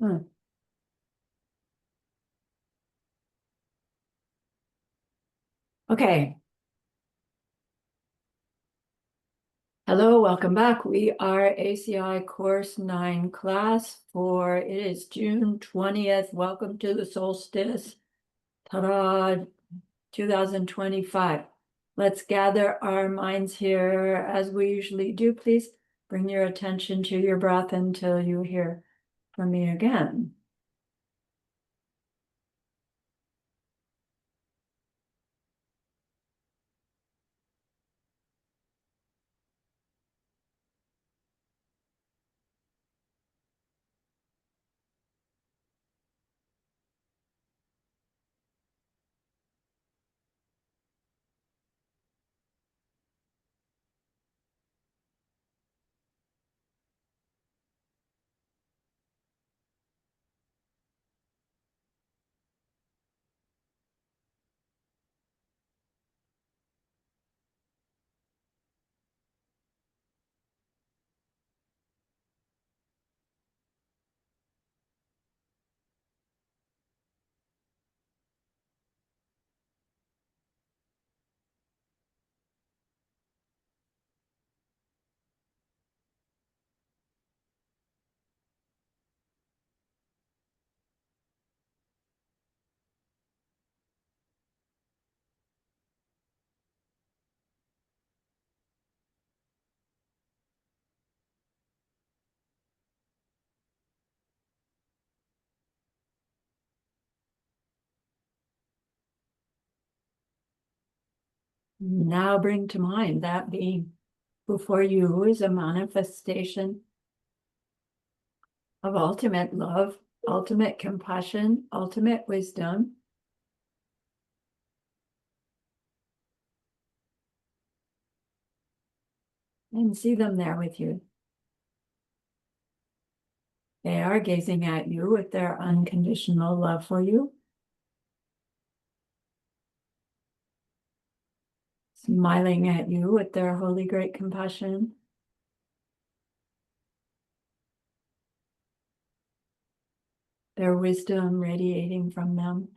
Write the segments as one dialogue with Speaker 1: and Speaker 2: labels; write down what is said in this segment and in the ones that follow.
Speaker 1: Hmm. Okay. Hello, welcome back. We are ACI Course 9 class for, it is June 20th. Welcome to the solstice. Ta-da, 2025. Let's gather our minds here as we usually do. Please bring your attention to your breath until you hear from me again. Now bring to mind that being before you is a manifestation of ultimate love, ultimate compassion, ultimate wisdom, and see them there with you. They are gazing at you with their unconditional love for you, smiling at you with their holy great compassion, their wisdom radiating from them,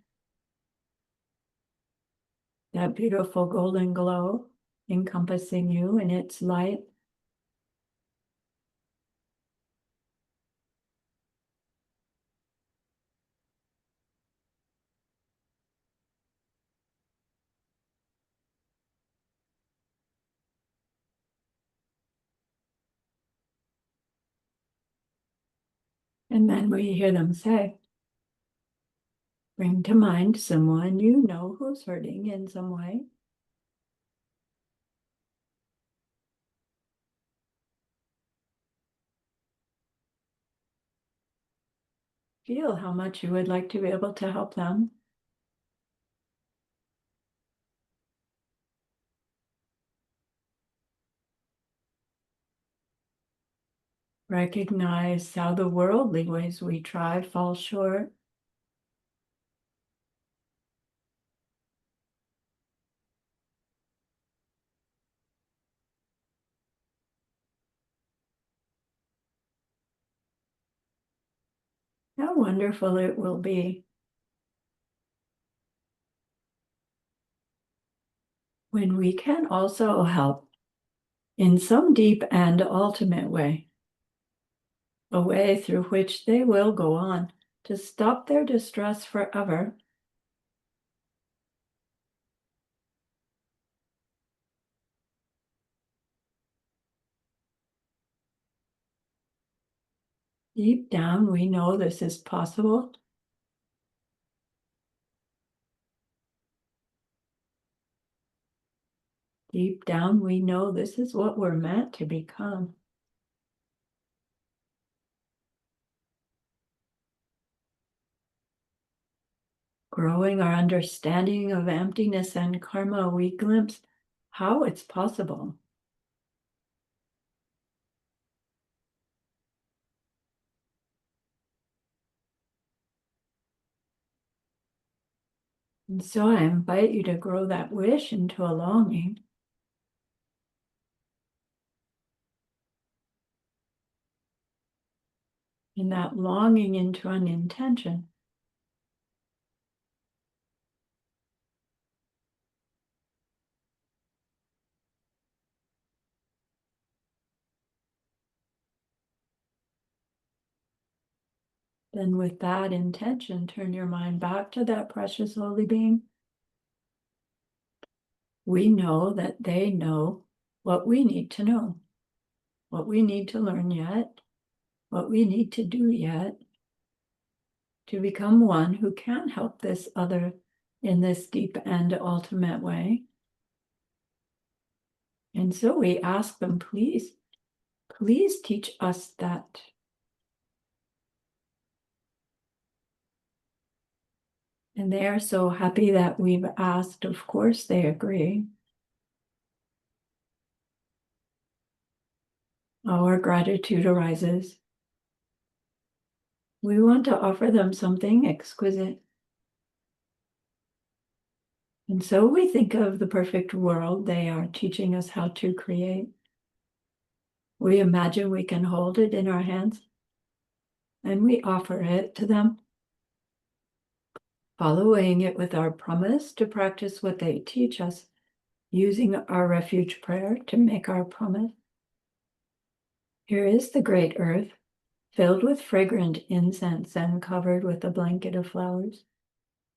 Speaker 1: that beautiful golden glow encompassing you in its light. And then we hear them say, bring to mind someone you know who's hurting in some way. Feel how much you would like to be able to help them. Recognize how the worldly ways we try fall short. How wonderful it will be when we can also help in some deep and ultimate way, a way through which they will go on to stop their distress forever. Deep down, we know this is possible. Deep down, we know this is what we're meant to become. Growing our understanding of emptiness and karma, we glimpse how it's possible. And so I invite you to grow that wish into a longing. in that longing into an intention. Then with that intention, turn your mind back to that precious holy being. We know that they know what we need to know, what we need to learn yet, what we need to do yet to become one who can help this other in this deep and ultimate way. And so we ask them, please, please teach us that. And they are so happy that we've asked. Of course, they agree. Our gratitude arises. We want to offer them something exquisite. And so we think of the perfect world they are teaching us how to create. We imagine we can hold it in our hands, and we offer it to them, following it with our promise to practice what they teach us, using our refuge prayer to make our promise. Here is the great earth, filled with fragrant incense and covered with a blanket of flowers.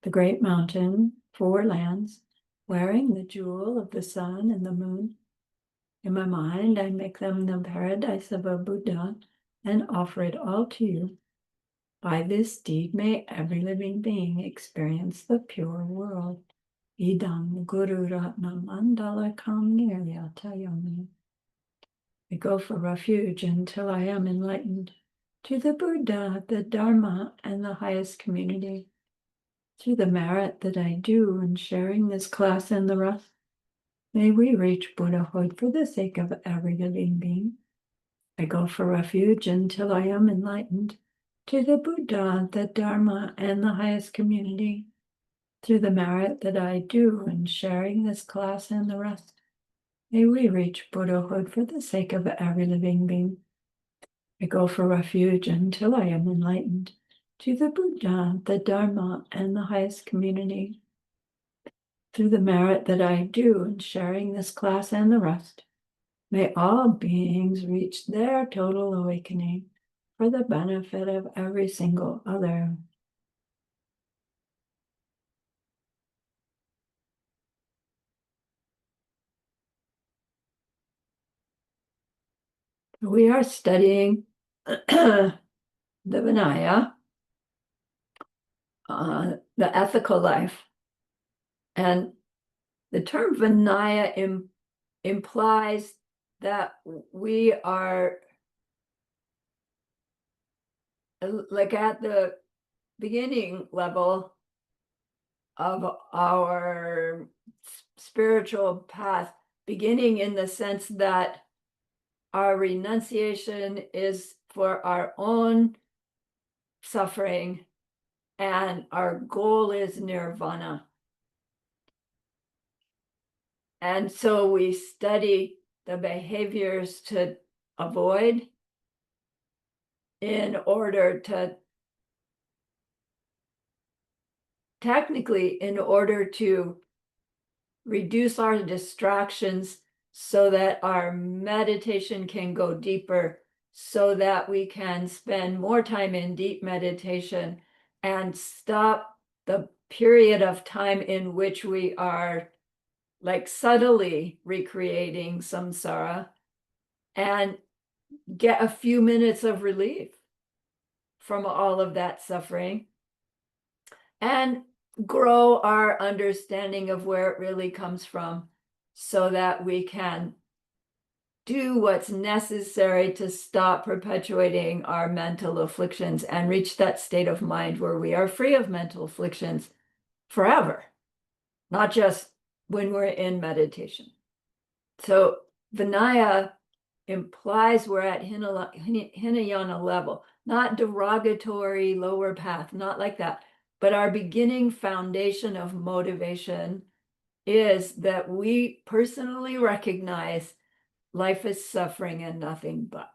Speaker 1: The great mountain, 4 lands, wearing the jewel of the sun and the moon. In my mind, I make them the paradise of a Buddha and offer it all to you. By this deed, may every living being experience the pure world. Idam Guru Ratnam Andalakam Niryatayami. I go for refuge until I am enlightened to the Buddha, the Dharma, and the highest community. Through the merit that I do in sharing this class and the rest, may we reach Buddhahood for the sake of every living being. I go for refuge until I am enlightened to the Buddha, the Dharma, and the highest community. Through the merit that I do in sharing this class and the rest, may we reach Buddhahood for the sake of every living being. I go for refuge until I am enlightened to the Buddha, the Dharma, and the highest community. Through the merit that I do in sharing this class and the rest, may all beings reach their total awakening for the benefit of every single other. We are studying the Vinaya, the ethical life. And the term Vinaya implies that we are like at the beginning level of our spiritual path, beginning in the sense that our renunciation is for our own suffering and our goal is nirvana. And so we study the behaviors to avoid in order to, technically, in order to reduce our distractions so that our meditation can go deeper, so that we can spend more time in deep meditation and stop the period of time in which we are like subtly recreating samsara and get a few minutes of relief from all of that suffering and grow our understanding of where it really comes from so that we can do what's necessary to stop perpetuating our mental afflictions and reach that state of mind where we are free of mental afflictions forever, not just when we're in meditation. So Vinaya implies we're at Hinayana level, not derogatory lower path, not like that. But our beginning foundation of motivation is that we personally recognize life is suffering and nothing but.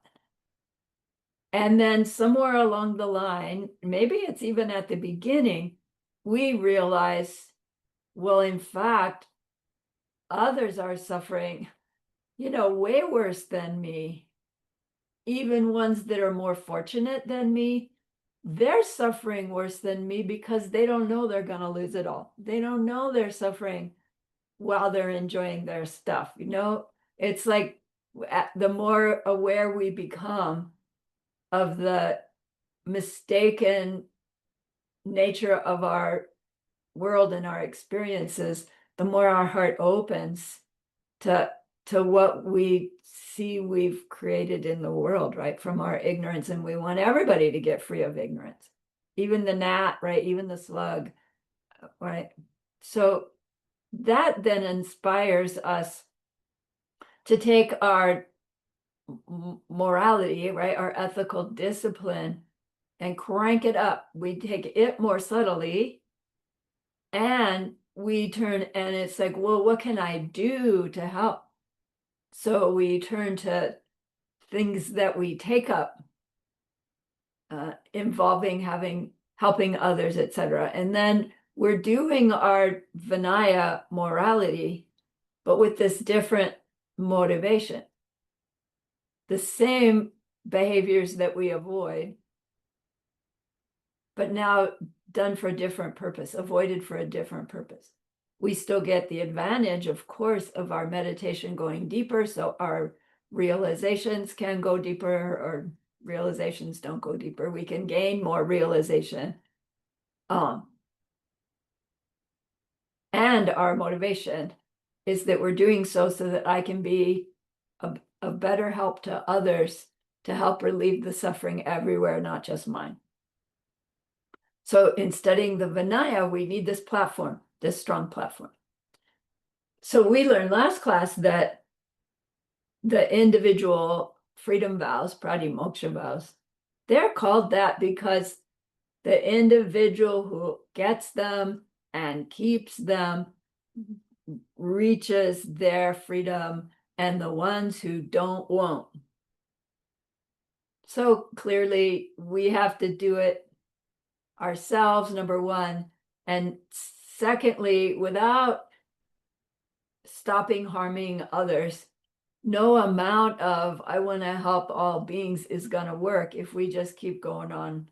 Speaker 1: And then somewhere along the line, maybe it's even at the beginning, we realize, well, in fact, others are suffering, way worse than me. Even ones that are more fortunate than me, they're suffering worse than me because they don't know they're going to lose it all. They don't know they're suffering while they're enjoying their stuff. It's like the more aware we become of the mistaken nature of our world and our experiences, the more our heart opens to what we see we've created in the world, right? From our ignorance. And we want everybody to get free of ignorance, even the gnat, right? Even the slug, right? So that then inspires us to take our morality, right? Our ethical discipline and crank it up. We take it more subtly and we turn, and it's like, well, what can I do to help? So we turn to things that we take up, involving helping others, etc. And then we're doing our Vinaya morality, but with this different motivation. The same behaviors that we avoid, but now done for a different purpose, avoided for a different purpose. We still get the advantage, of course, of our meditation going deeper, so our realizations can go deeper, or realizations don't go deeper. We can gain more realization. And our motivation is that we're doing so that I can be a better help to others, to help relieve the suffering everywhere, not just mine. So in studying the Vinaya, we need this platform, this strong platform. So we learned last class that the individual freedom vows, pratimoksha vows, they're called that because the individual who gets them and keeps them reaches their freedom, and the ones who don't won't. So clearly we have to do it ourselves, number one, and secondly, without stopping harming others. No amount of I want to help all beings is going to work if we just keep going on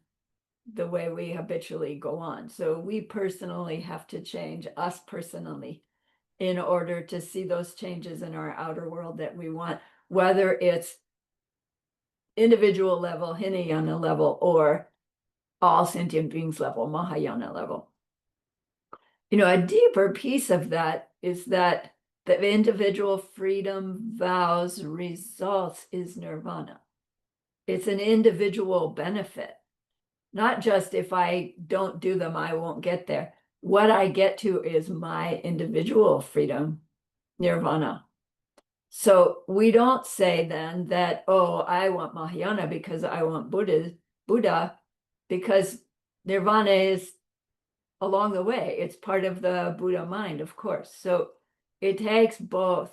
Speaker 1: the way we habitually go on. So we personally have to change, us personally, in order to see those changes in our outer world that we want, whether it's individual level, Hinayana level, or all sentient beings level, Mahayana level. A deeper piece of that is that the individual freedom vows results is nirvana. It's an individual benefit, not just if I don't do them, I won't get there. What I get to is my individual freedom, nirvana. So we don't say then that, oh, I want Mahayana because I want Buddha, because nirvana is along the way. It's part of the Buddha mind, of course. So it takes both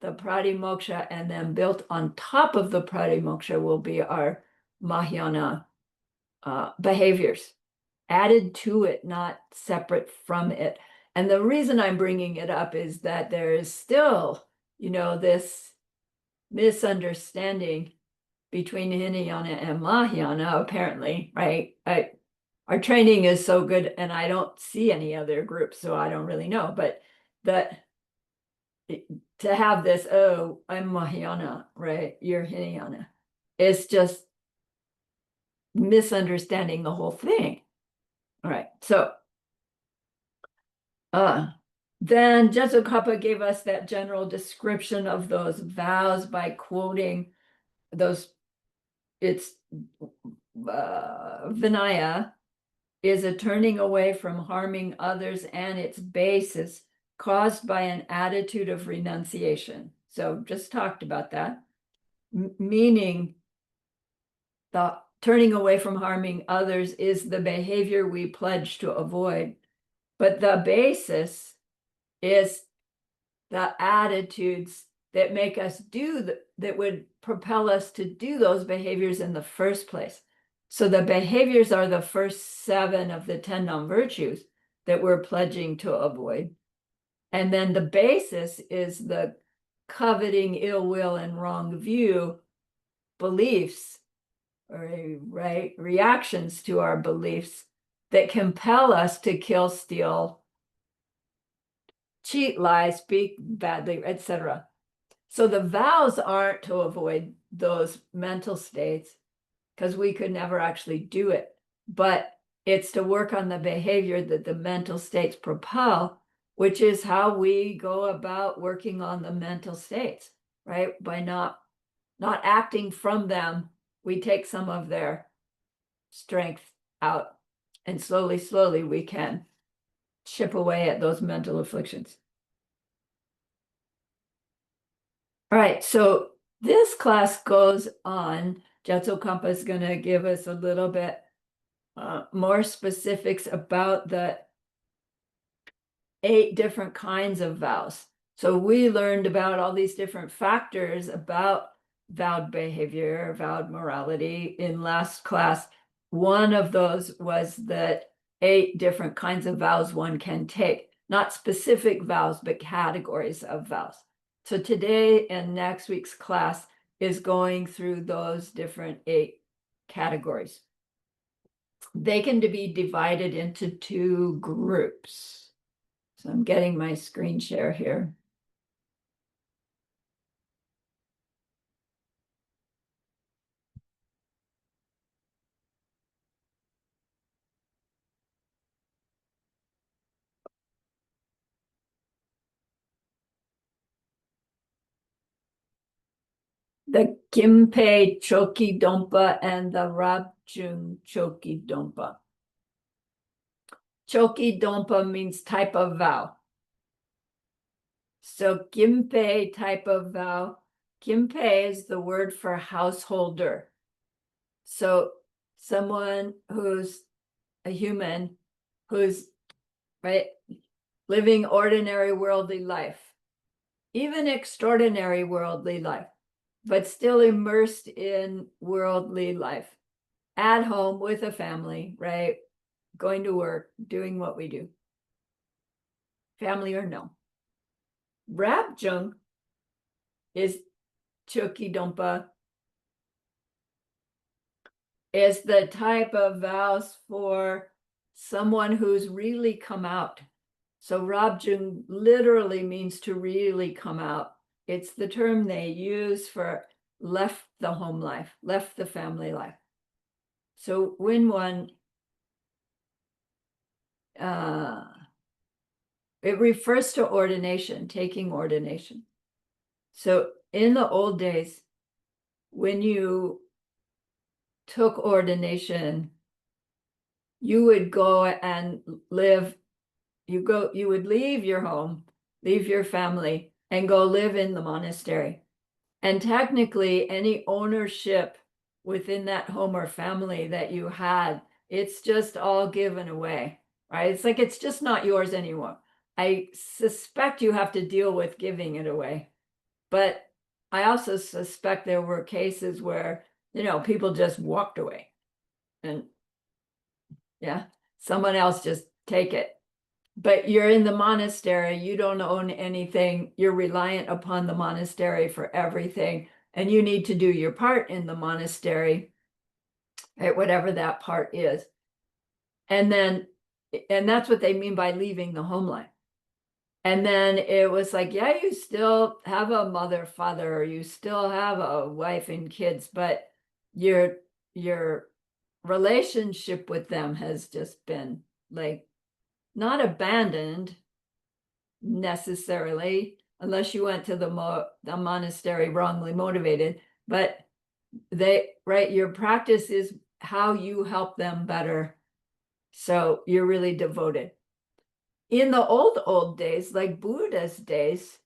Speaker 1: the pratimoksha, and then built on top of the pratimoksha will be our Mahayana behaviors, added to it, not separate from it. And the reason I'm bringing it up is that there is still, this misunderstanding between Hinayana and Mahayana, apparently, right? Our training is so good, and I don't see any other groups, so I don't really know. But to have this, oh, I'm Mahayana, right? You're Hinayana. It's just misunderstanding the whole thing. All right. So then Jetsukapa gave us that general description of those vows by quoting those. It's Vinaya is a turning away from harming others, and its base is caused by an attitude of renunciation. So just talked about that, meaning the turning away from harming others is the behavior we pledge to avoid. But the basis is the attitudes that make us that would propel us to do those behaviors in the first place. So the behaviors are the first 7 of the 10 non-virtues that we're pledging to avoid. And then the basis is the coveting, ill will, and wrong view beliefs, or right reactions to our beliefs that compel us to kill, steal, cheat, lie, speak badly, etc. So the vows aren't to avoid those mental states, because we could never actually do it, but it's to work on the behavior that the mental states propel, which is how we go about working on the mental states, right? By not acting from them, we take some of their strength out, and slowly we can chip away at those mental afflictions. All right, so this class goes on. Jetso Kampa is going to give us a little bit more specifics about the 8 different kinds of vows. So we learned about all these different factors about vowed behavior, vowed morality in last class. One of those was that 8 different kinds of vows one can take, not specific vows, but categories of vows. So today and next week's class is going through those different 8 categories. They can be divided into 2 groups. So I'm getting my screen share here. The Kimpei Choki Dompa and the Rabjung Choki Dompa. Choki Dompa means type of vow. So Kimpei type of vow. Kimpei is the word for householder. So someone who's a human, who's right living ordinary worldly life, even extraordinary worldly life, but still immersed in worldly life, at home with a family, right? Going to work, doing what we do, family or no. Rabjung is Choki Dompa, is the type of vows for someone who's really come out. So Rabjung literally means to really come out. It's the term they use for left the home life, left the family life. So when one, it refers to ordination, taking ordination. So in the old days, when you took ordination, you would go and live, you would leave your home, leave your family, and go live in the monastery. And technically, any ownership within that home or family that you had, it's just all given away, right? It's like it's just not yours anymore. I suspect you have to deal with giving it away. But I also suspect there were cases where, people just walked away and yeah, someone else just take it. But you're in the monastery, you don't own anything, you're reliant upon the monastery for everything, and you need to do your part in the monastery, right, whatever that part is. And that's what they mean by leaving the home life. And then it was like, yeah, you still have a mother, father, or you still have a wife and kids, but your relationship with them has just been like not abandoned necessarily, unless you went to the monastery wrongly motivated, but your practice is how you help them better. So you're really devoted. In the old days, like Buddha's days,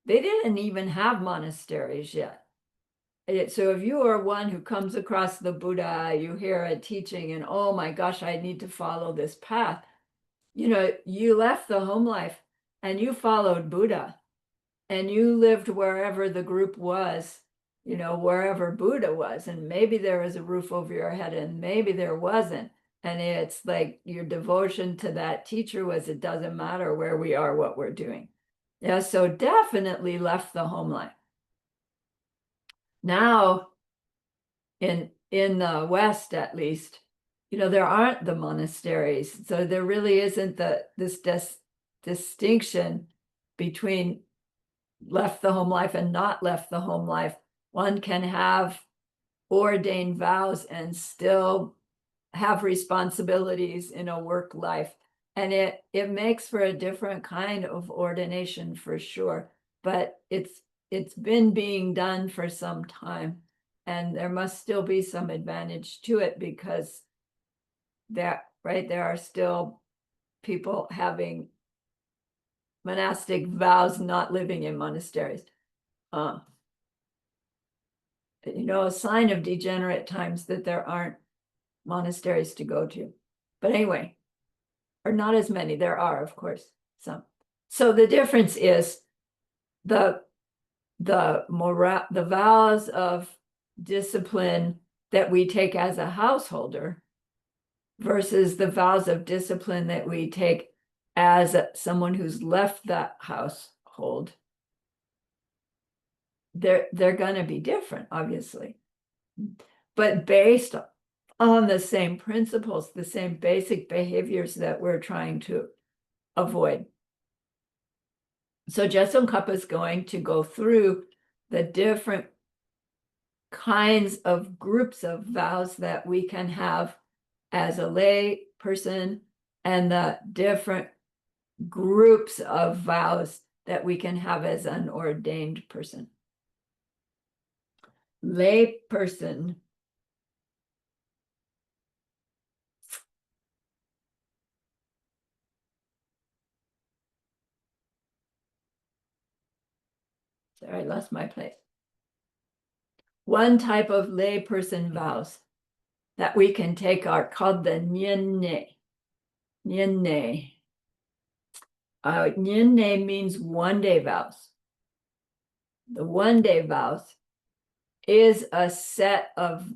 Speaker 1: they didn't even have monasteries yet. So if you are one who comes across the Buddha, you hear a teaching and, oh my gosh, I need to follow this path. You left the home life and you followed Buddha. and you lived wherever the group was, wherever Buddha was, and maybe there was a roof over your head and maybe there wasn't. And it's like your devotion to that teacher was, it doesn't matter where we are, what we're doing. Yeah, so definitely left the home life. Now, in the West, at least, there aren't the monasteries, so there really isn't this distinction between left the home life and not left the home life. One can have ordained vows and still have responsibilities in a work life, and it makes for a different kind of ordination for sure, but it's been being done for some time, and there must still be some advantage to it, because there are still people having monastic vows, not living in monasteries. A sign of degenerate times that there aren't monasteries to go to. But anyway, or not as many. There are, of course, some. So the difference is the vows of discipline that we take as a householder versus the vows of discipline that we take as someone who's left that household. They're going to be different, obviously, but based on the same principles, the same basic behaviors that we're trying to avoid. So Jesson Kappa is going to go through the different kinds of groups of vows that we can have as a lay person, and the different groups of vows that we can have as an ordained person. Lay person. Sorry, I lost my place. One type of lay person vows that we can take are called the nyenne. Nyenne. Nyenne means one-day vows. The one-day vows is a set of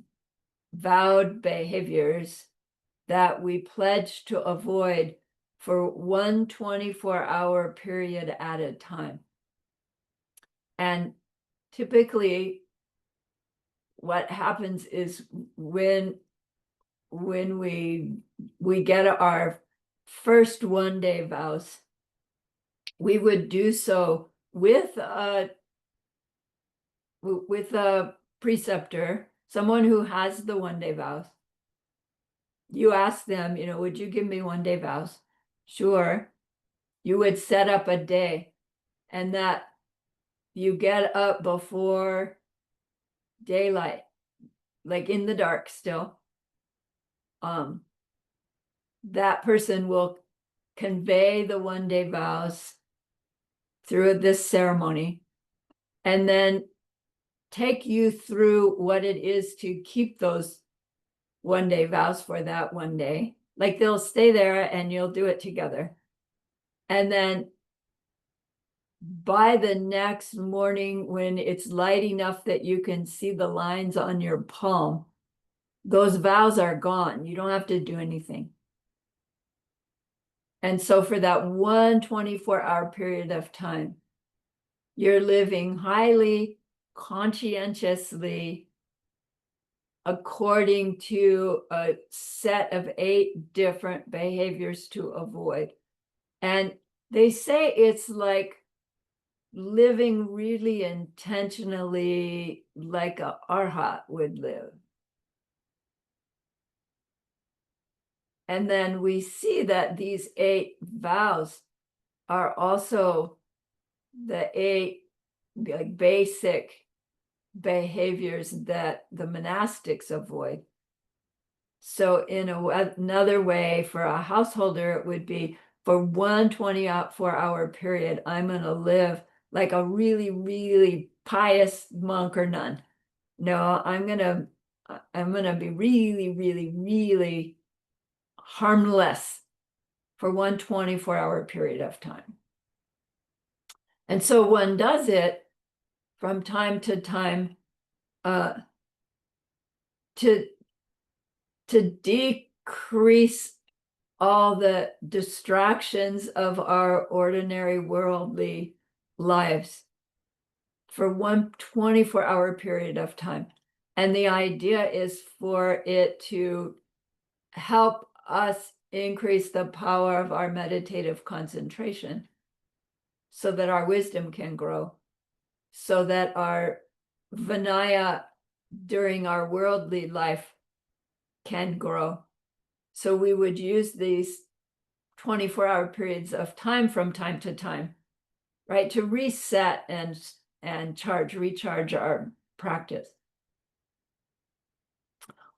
Speaker 1: vowed behaviors that we pledge to avoid for one 24-hour period at a time. And typically what happens is when we get our first one-day vows, we would do so with a preceptor, someone who has the one-day vows. You ask them, would you give me one-day vows? Sure. You would set up a day, and that you get up before daylight, like in the dark still. That person will convey the one-day vows through this ceremony, and then take you through what it is to keep those one-day vows for that one day. Like they'll stay there and you'll do it together. And then by the next morning, when it's light enough that you can see the lines on your palm, those vows are gone. You don't have to do anything. And so for that one 24-hour period of time, you're living highly conscientiously according to a set of 8 different behaviors to avoid. And they say it's like living really intentionally like a arhat would live. And then we see that these 8 vows are also the 8 basic behaviors that the monastics avoid. So in another way, for a householder, it would be, for one 24-hour period, I'm going to live like a really, really pious monk or nun. No, I'm going to be really, really, really harmless for one 24-hour period of time. And so one does it from time to time to decrease all the distractions of our ordinary worldly lives for one 24-hour period of time. And the idea is for it to help us increase the power of our meditative concentration so that our wisdom can grow, so that our Vinaya during our worldly life can grow. So we would use these 24-hour periods of time from time to time, right, to reset and recharge our practice.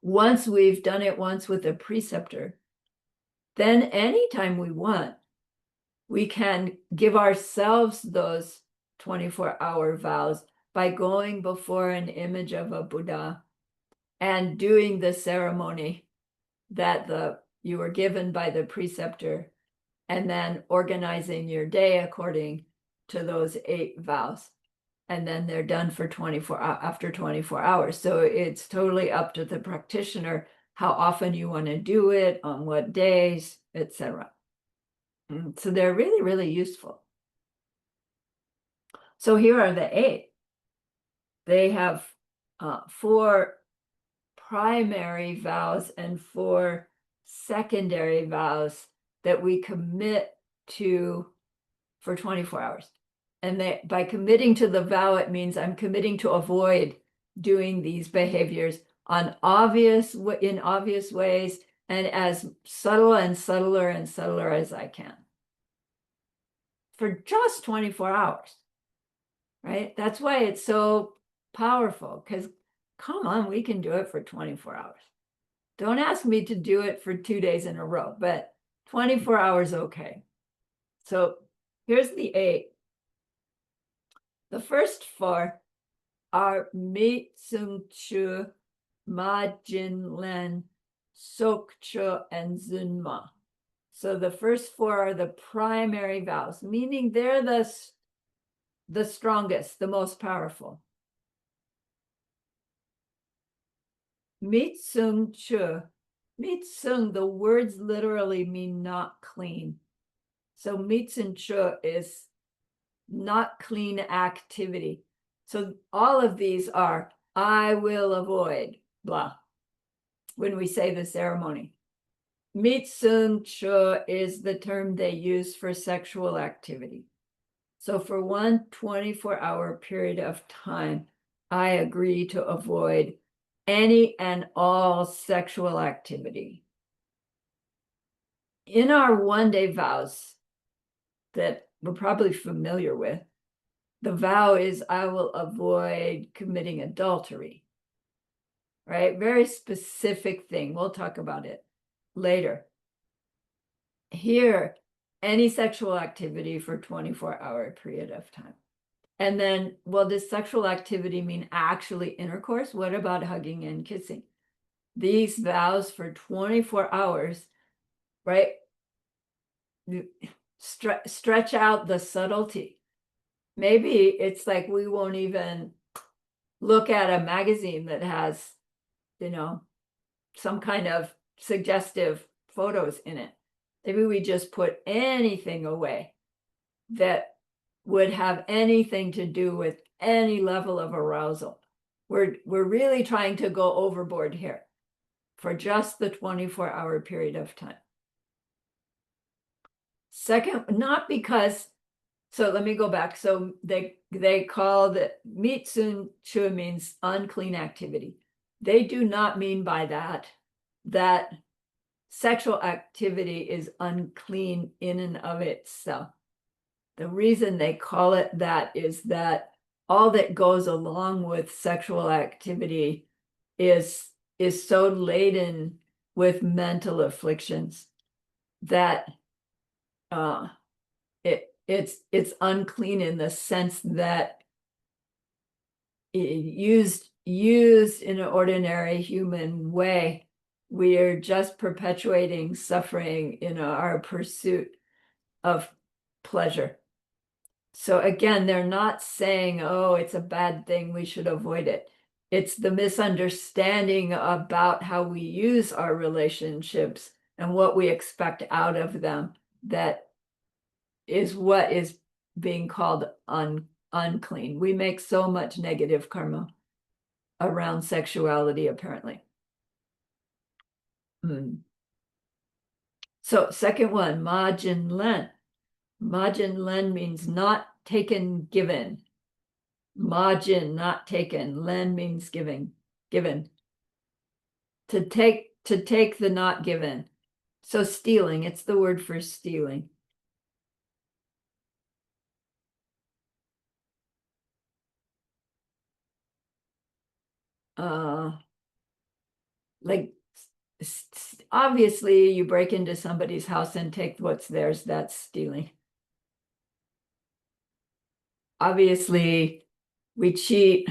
Speaker 1: Once we've done it once with a preceptor, then anytime we want, we can give ourselves those 24-hour vows by going before an image of a Buddha and doing the ceremony that you were given by the preceptor, and then organizing your day according to those 8 vows. And then they're done for 24 after 24 hours. So it's totally up to the practitioner how often you want to do it, on what days, etc. So they're really, really useful. So here are the 8. They have 4 primary vows and 4 secondary vows that we commit to for 24 hours. And by committing to the vow, it means I'm committing to avoid doing these behaviors in obvious ways and as subtle and subtler as I can for just 24 hours, right? That's why it's so powerful, because come on, we can do it for 24 hours. Don't ask me to do it for 2 days in a row, but 24 hours, okay. So here's the 8. The first 4 are Mi Tsung Chu, Ma Jin Len, Sok Chu, and Zun Ma. So the first 4 are the primary vows, meaning they're the strongest, the most powerful. Mi Tsung Chu. Mi Tsung, the words literally mean not clean. So Mi Tsung Chu is not clean activity. So all of these are, I will avoid, blah, when we say the ceremony. Mi Tsung Chu is the term they use for sexual activity. So for one 24-hour period of time, I agree to avoid any and all sexual activity. In our one-day vows that we're probably familiar with, the vow is I will avoid committing adultery, right? Very specific thing. We'll talk about it later. Here, any sexual activity for 24-hour period of time. And then, well, does sexual activity mean actually intercourse? What about hugging and kissing? These vows for 24 hours, right? Stretch out the subtlety. Maybe it's like we won't even look at a magazine that has, some kind of suggestive photos in it. Maybe we just put anything away that would have anything to do with any level of arousal. We're really trying to go overboard here for just the 24-hour period of time. Second, not because, so let me go back. So they call the Mi Tsung Chu means unclean activity. They do not mean by that sexual activity is unclean in and of itself. The reason they call it that is that all that goes along with sexual activity is so laden with mental afflictions that it's unclean in the sense that used in an ordinary human way, we are just perpetuating suffering in our pursuit of pleasure. So again, they're not saying, oh, it's a bad thing, we should avoid it. It's the misunderstanding about how we use our relationships and what we expect out of them that is what is being called unclean. We make so much negative karma around sexuality, apparently. So second one, Majin Len. Majin Len means not taken, given. Majin, not taken. Len means giving, given. To take the not given. So stealing, it's the word for stealing. Like obviously you break into somebody's house and take what's theirs, that's stealing. Obviously we cheat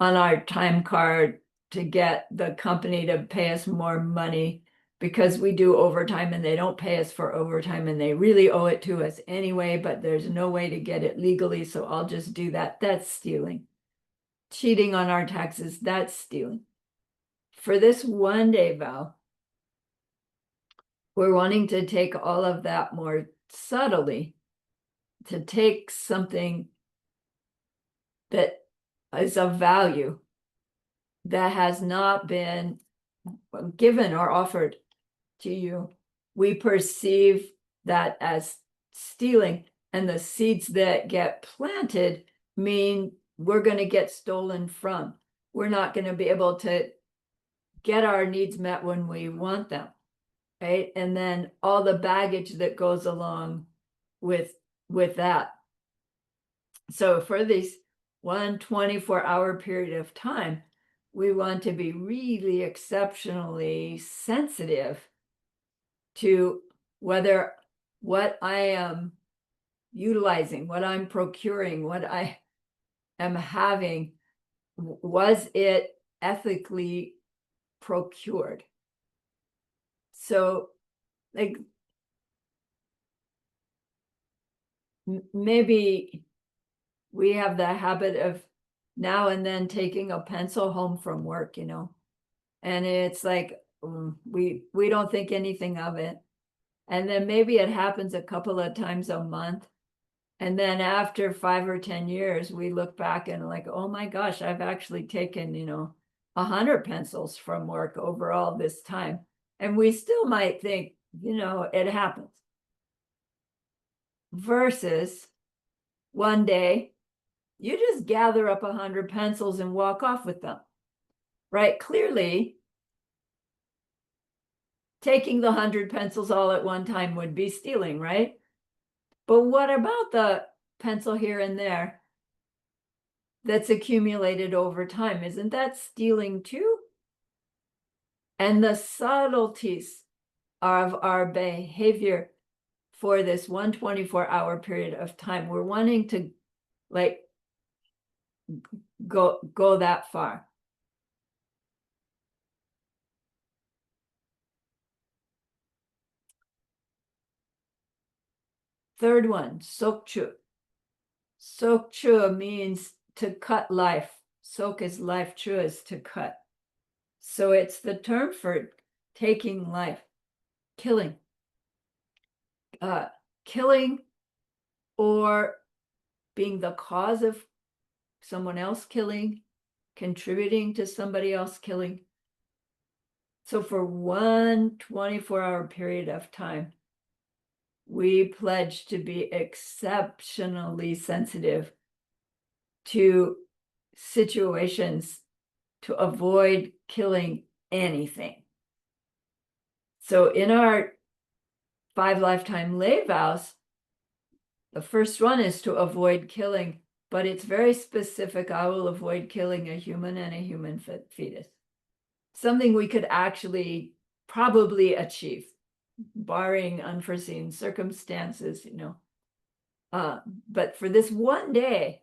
Speaker 1: on our time card to get the company to pay us more money because we do overtime and they don't pay us for overtime and they really owe it to us anyway, but there's no way to get it legally, so I'll just do that. That's stealing. Cheating on our taxes, that's stealing. For this one day vow, we're wanting to take all of that more subtly, to take something that is of value that has not been given or offered to you. We perceive that as stealing, and the seeds that get planted mean we're going to get stolen from. We're not going to be able to get our needs met when we want them, right? And then all the baggage that goes along with that. So for this 124-hour period of time, we want to be really exceptionally sensitive to whether what I am utilizing, what I'm procuring, what I am having, was it ethically procured? So like maybe we have the habit of now and then taking a pencil home from work, and it's like we don't think anything of it. And then maybe it happens a couple of times a month. And then after 5 or 10 years, we look back and like, oh my gosh, I've actually taken, 100 pencils from work over all this time. And we still might think, it happens. Versus one day, you just gather up 100 pencils and walk off with them, right? Clearly, taking the 100 pencils all at one time would be stealing, right? But what about the pencil here and there that's accumulated over time? Isn't that stealing too? And the subtleties of our behavior for this 124-hour period of time, we're wanting to like go that far. Third one, sokchu. Sokchu means to cut life. Sok is life, chu is to cut. So it's the term for taking life, killing. Killing or being the cause of someone else killing, contributing to somebody else killing. So for 124-hour period of time, we pledge to be exceptionally sensitive to situations to avoid killing anything. So in our 5 lifetime lay vows, the first one is to avoid killing, but it's very specific. I will avoid killing a human and a human fetus. Something we could actually probably achieve, barring unforeseen circumstances, But for this one day,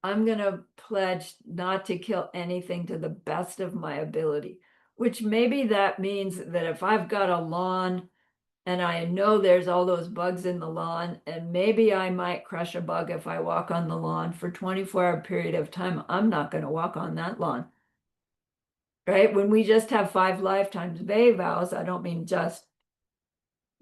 Speaker 1: I'm going to pledge not to kill anything to the best of my ability, which maybe that means that if I've got a lawn and I know there's all those bugs in the lawn, and maybe I might crush a bug if I walk on the lawn for 24-hour period of time. I'm not going to walk on that lawn. Right? When we just have 5 lifetimes bay vows, I don't mean just,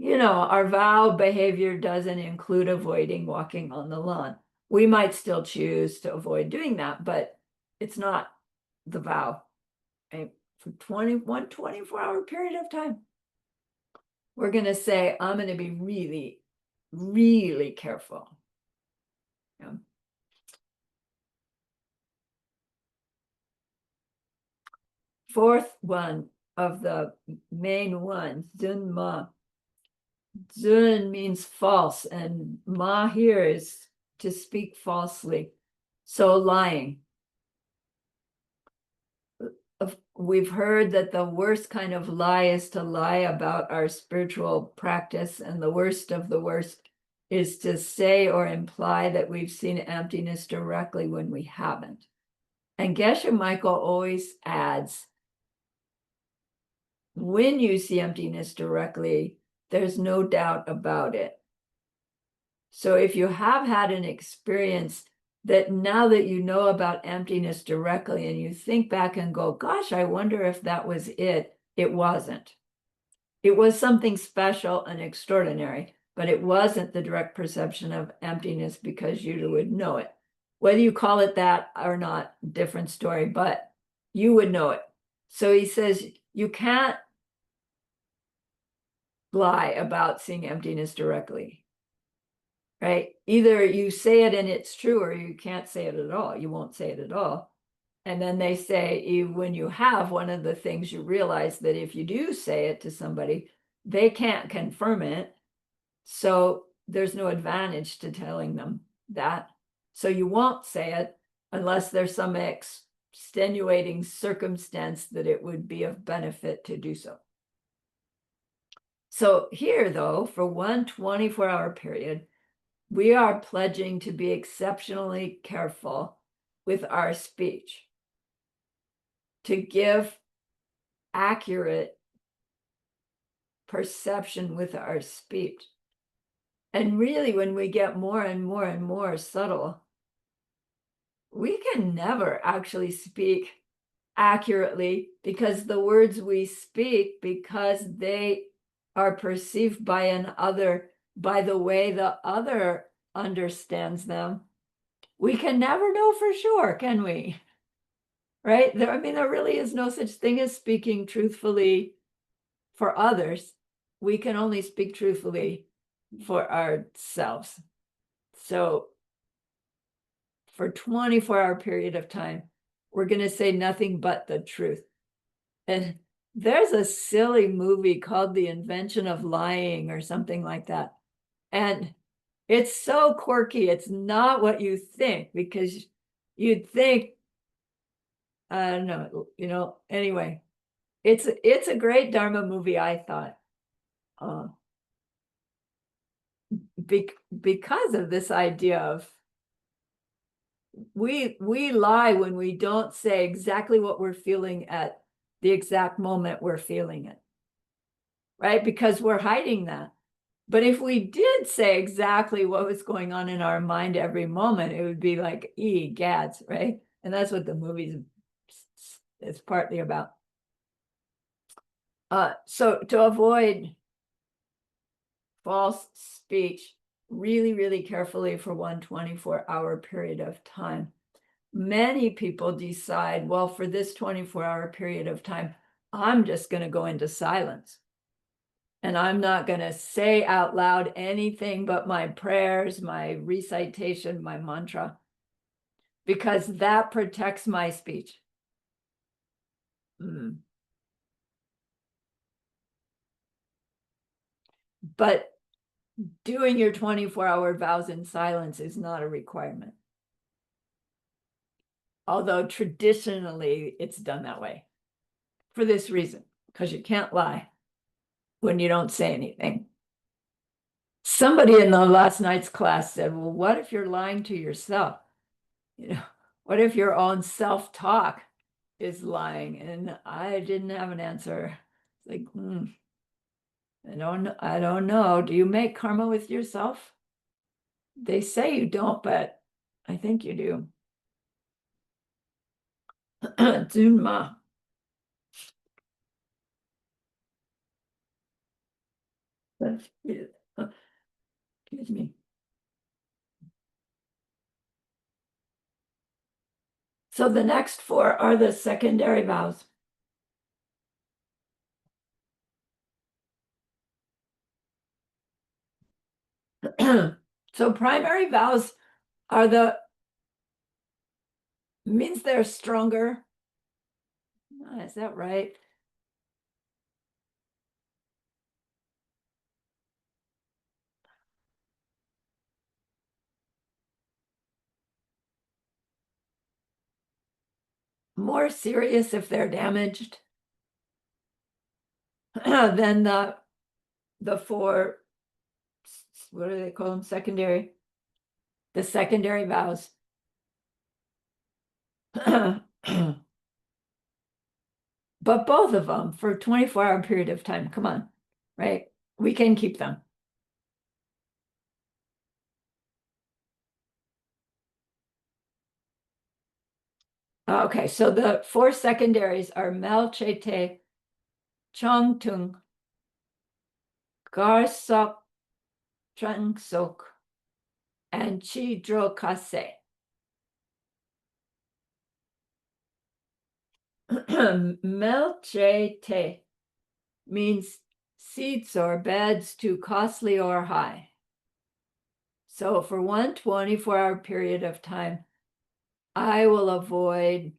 Speaker 1: our vow behavior doesn't include avoiding walking on the lawn. We might still choose to avoid doing that, but it's not the vow. Right? For 24-hour period of time, we're going to say, I'm going to be really, really careful. Yeah. Fourth one of the main ones, Zun Ma. Zun means false, and Ma here is to speak falsely. So lying. We've heard that the worst kind of lie is to lie about our spiritual practice, and the worst of the worst is to say or imply that we've seen emptiness directly when we haven't. And Geshe Michael always adds, when you see emptiness directly, there's no doubt about it. So if you have had an experience that now that you know about emptiness directly and you think back and go, gosh, I wonder if that was it, it wasn't. It was something special and extraordinary, but it wasn't the direct perception of emptiness because you would know it. Whether you call it that or not, different story, but you would know it. So he says, you can't lie about seeing emptiness directly, right? Either you say it and it's true, or you can't say it at all. You won't say it at all. And then they say, when you have one of the things, you realize that if you do say it to somebody, they can't confirm it. So there's no advantage to telling them that. So you won't say it unless there's some extenuating circumstance that it would be of benefit to do so. So here, though, for one 24-hour period, we are pledging to be exceptionally careful with our speech, to give accurate perception with our speech. And really, when we get more and more and more subtle, we can never actually speak accurately, because the words we speak, because they are perceived by an other, by the way the other understands them, we can never know for sure, can we? Right? There really is no such thing as speaking truthfully for others. We can only speak truthfully for ourselves. So for 24-hour period of time, we're going to say nothing but the truth. And there's a silly movie called The Invention of Lying or something like that. And it's so quirky. It's not what you think, because you'd think, I don't know, anyway, it's a great Dharma movie, I thought. Because of this idea of we lie when we don't say exactly what we're feeling at the exact moment we're feeling it, right? Because we're hiding that. But if we did say exactly what was going on in our mind every moment, it would be like, gads, right? And that's what the movie is partly about. So to avoid false speech, really, really carefully for one 24-hour period of time, many people decide, well, for this 24-hour period of time, I'm just going to go into silence. And I'm not going to say out loud anything but my prayers, my recitation, my mantra, because that protects my speech. But doing your 24-hour vows in silence is not a requirement. Although traditionally it's done that way for this reason, because you can't lie when you don't say anything. Somebody in the last night's class said, well, what if you're lying to yourself? What if your own self-talk is lying? And I didn't have an answer. It's like, I don't know. Do you make karma with yourself? They say you don't, but I think you do. Zunma. Excuse me. So the next four are the secondary vows. So primary vows are means they're stronger. Is that right? More serious if they're damaged than the four, what do they call them? Secondary. The secondary vows. But both of them for 24-hour period of time. Come on, right? We can keep them. Okay, so the four secondaries are Melchete, Chongtung, Garsok, Trengsok, and Chidrokase. Melchete means seats or beds too costly or high. So for 1 24-hour period of time, I will avoid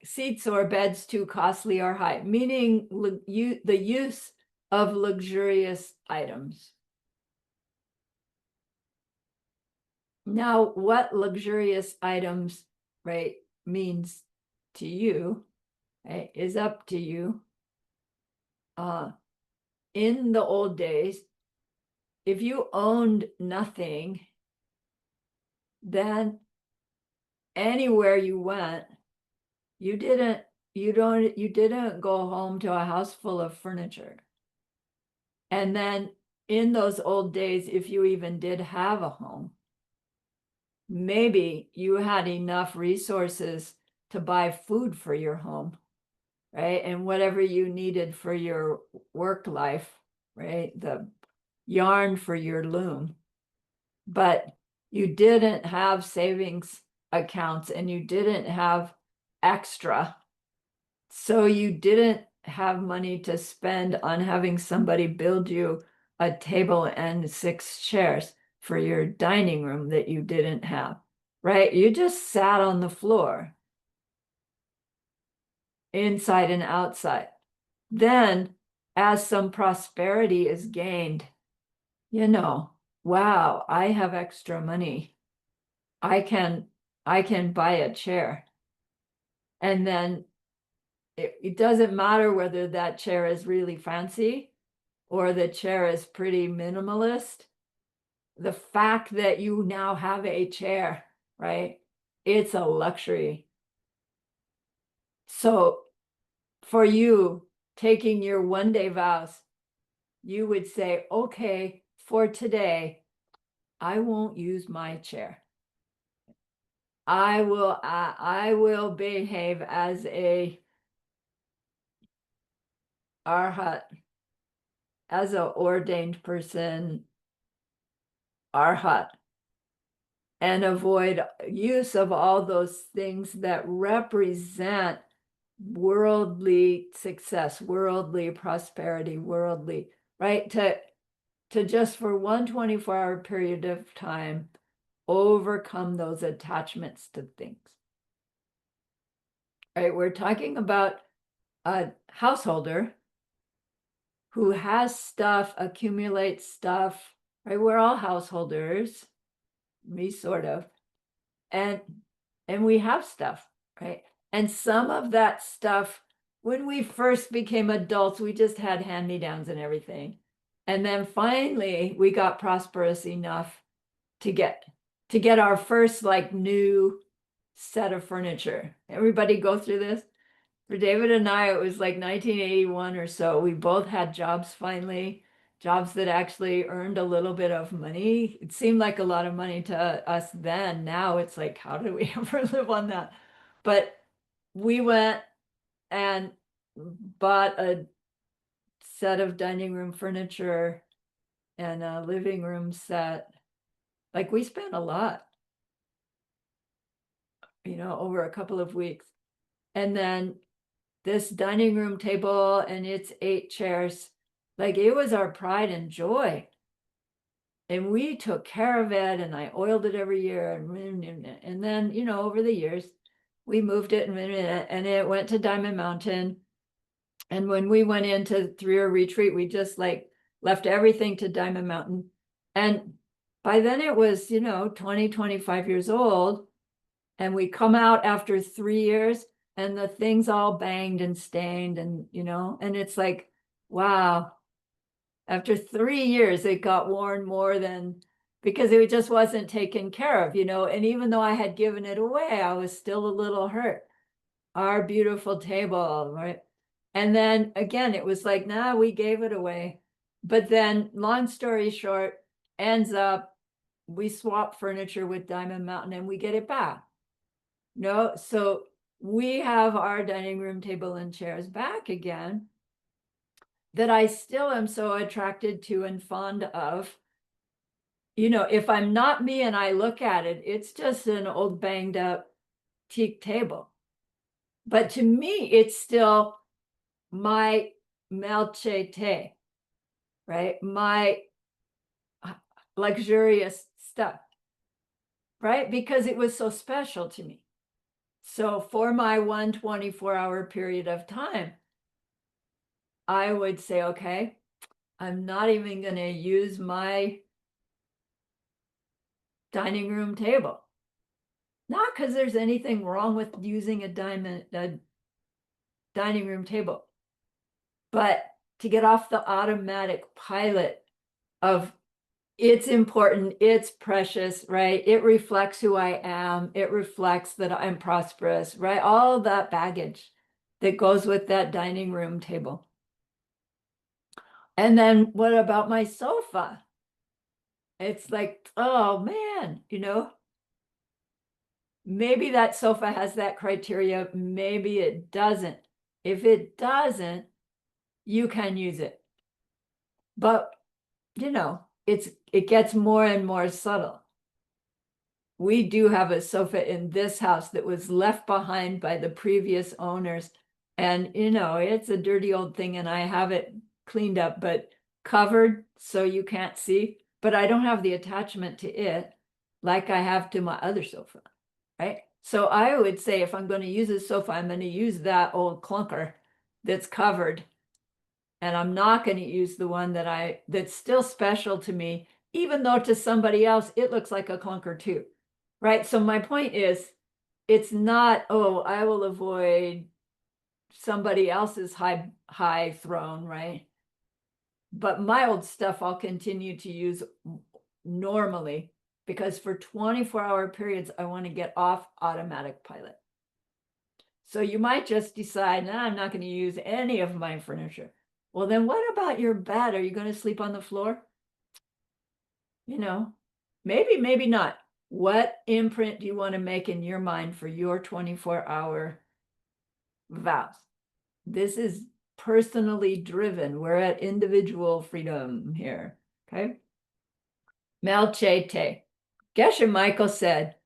Speaker 1: seats or beds too costly or high, meaning the use of luxurious items. Now, what luxurious items, right, means to you, right, is up to you. In the old days, if you owned nothing, then anywhere you went, you didn't go home to a house full of furniture. And then in those old days, if you even did have a home, maybe you had enough resources to buy food for your home, right? And whatever you needed for your work life, right? The yarn for your loom. But you didn't have savings accounts and you didn't have extra. So you didn't have money to spend on having somebody build you a table and 6 chairs for your dining room that you didn't have, right? You just sat on the floor, inside and outside. Then, as some prosperity is gained, wow, I have extra money. I can buy a chair. And then it doesn't matter whether that chair is really fancy or the chair is pretty minimalist. The fact that you now have a chair, right? It's a luxury. So for you, taking your 1-day vows, you would say, okay, for today, I won't use my chair. I will behave as a arhat, as an ordained person, arhat, and avoid use of all those things that represent worldly success, worldly prosperity, worldly, right? To just for 1 24-hour period of time, overcome those attachments to things. Right? We're talking about a householder who has stuff, accumulates stuff, right? We're all householders, me sort of, and we have stuff, right? And some of that stuff, when we first became adults, we just had hand-me-downs and everything. And then finally, we got prosperous enough to get our first like new set of furniture. Everybody go through this? For David and I, it was like 1981 or so. We both had jobs finally, jobs that actually earned a little bit of money. It seemed like a lot of money to us then. Now it's like, how did we ever live on that? But we went and bought a set of dining room furniture and a living room set. Like we spent a lot, over a couple of weeks. And then this dining room table and its 8 chairs, like it was our pride and joy. And we took care of it, and I oiled it every year. And then, over the years, we moved it and it went to Diamond Mountain. And when we went into 3-year retreat, we just like left everything to Diamond Mountain. And by then it was, 20, 25 years old. And we come out after 3 years and the thing's all banged and stained and it's like, wow, after 3 years, it got worn more than because it just wasn't taken care of, and even though I had given it away, I was still a little hurt. Our beautiful table, right? And then again, it was like, nah, we gave it away. But then, long story short, ends up we swap furniture with Diamond Mountain and we get it back. No, so we have our dining room table and chairs back again that I still am so attracted to and fond of. If I'm not me and I look at it, it's just an old banged up teak table. But to me, it's still my malchete, right? My luxurious stuff, right? Because it was so special to me. So for my 1 24-hour period of time, I would say, okay, I'm not even going to use my dining room table. Not because there's anything wrong with using a dining room table, but to get off the automatic pilot of it's important, it's precious, right? It reflects who I am. It reflects that I'm prosperous, right? All that baggage that goes with that dining room table. And then what about my sofa? It's like, oh man, maybe that sofa has that criteria, maybe it doesn't. If it doesn't, you can use it. But, it gets more and more subtle. We do have a sofa in this house that was left behind by the previous owners. And, it's a dirty old thing and I have it cleaned up, but covered so you can't see. But I don't have the attachment to it like I have to my other sofa, right? So I would say if I'm going to use a sofa, I'm going to use that old clunker that's covered. And I'm not going to use the one that's still special to me, even though to somebody else, it looks like a clunker too, right? So my point is, it's not, oh, I will avoid somebody else's high throne, right? But my old stuff I'll continue to use normally because for 24-hour periods, I want to get off automatic pilot. So you might just decide, nah, I'm not going to use any of my furniture. Well, then what about your bed? Are you going to sleep on the floor? Maybe, maybe not. What imprint do you want to make in your mind for your 24-hour vows? This is personally driven. We're at individual freedom here, okay? Malchete. Geshe Michael said,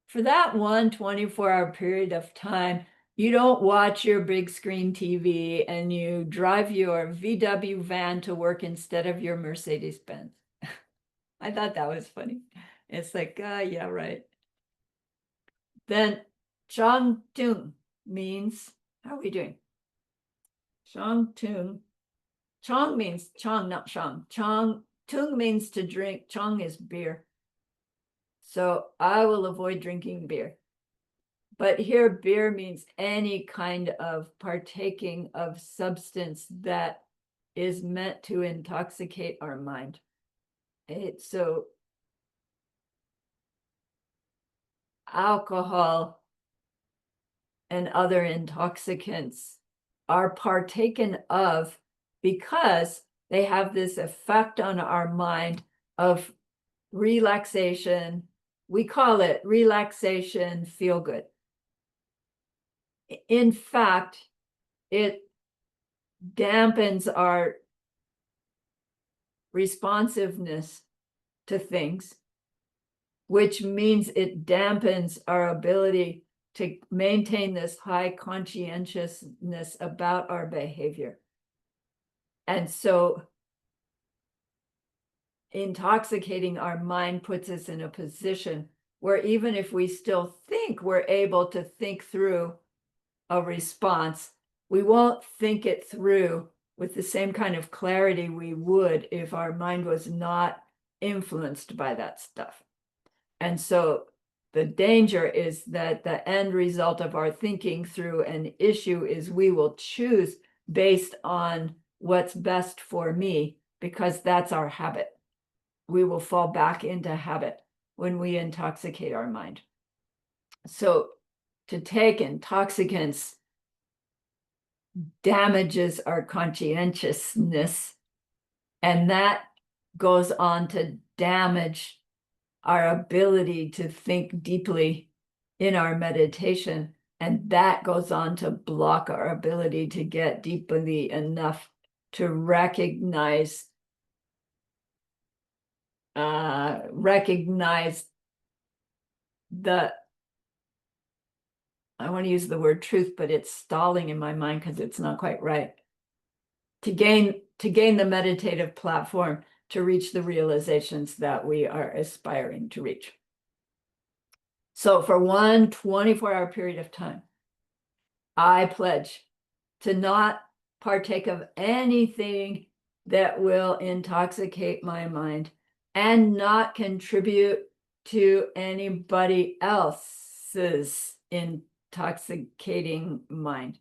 Speaker 1: for that 24-hour period of time, you don't watch your big screen TV and you drive your VW van to work instead of your Mercedes Benz. I thought that was funny. It's like, yeah, right. Then Chong Tung means, how are we doing? Chong Tung. Chong means Chong, not Shang. Chong Tung means to drink. Chong is beer. So I will avoid drinking beer. But here, beer means any kind of partaking of substance that is meant to intoxicate our mind. So alcohol and other intoxicants are partaken of because they have this effect on our mind of relaxation. We call it relaxation, feel good. In fact, it dampens our responsiveness to things, which means it dampens our ability to maintain this high conscientiousness about our behavior. And so intoxicating our mind puts us in a position where even if we still think we're able to think through a response, we won't think it through with the same kind of clarity we would if our mind was not influenced by that stuff. And so the danger is that the end result of our thinking through an issue is we will choose based on what's best for me, because that's our habit. We will fall back into habit when we intoxicate our mind. So to take intoxicants damages our conscientiousness, and that goes on to damage our ability to think deeply in our meditation, and that goes on to block our ability to get deeply enough to recognize the, I want to use the word truth, but it's stalling in my mind because it's not quite right. To gain the meditative platform to reach the realizations that we are aspiring to reach. So for one 24-hour period of time, I pledge to not partake of anything that will intoxicate my mind and not contribute to anybody else's intoxicating mind.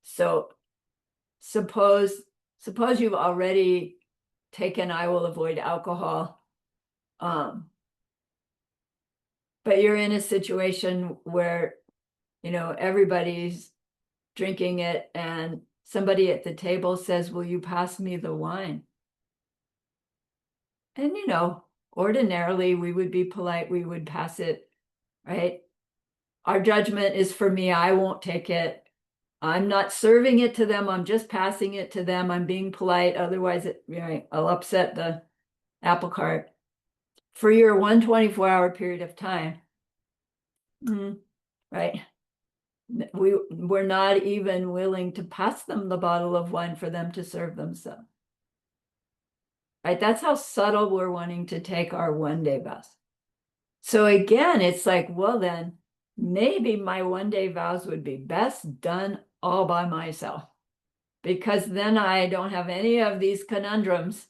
Speaker 1: So suppose you've already taken I will avoid alcohol, but you're in a situation where, everybody's drinking it and somebody at the table says, will you pass me the wine? And, ordinarily we would be polite, we would pass it, right? Our judgment is for me, I won't take it. I'm not serving it to them, I'm just passing it to them. I'm being polite, otherwise I'll upset the apple cart. For your 124-hour period of time, right? We're not even willing to pass them the bottle of wine for them to serve themselves. Right? That's how subtle we're wanting to take our one-day vows. So again, it's like, well, then maybe my one-day vows would be best done all by myself, because then I don't have any of these conundrums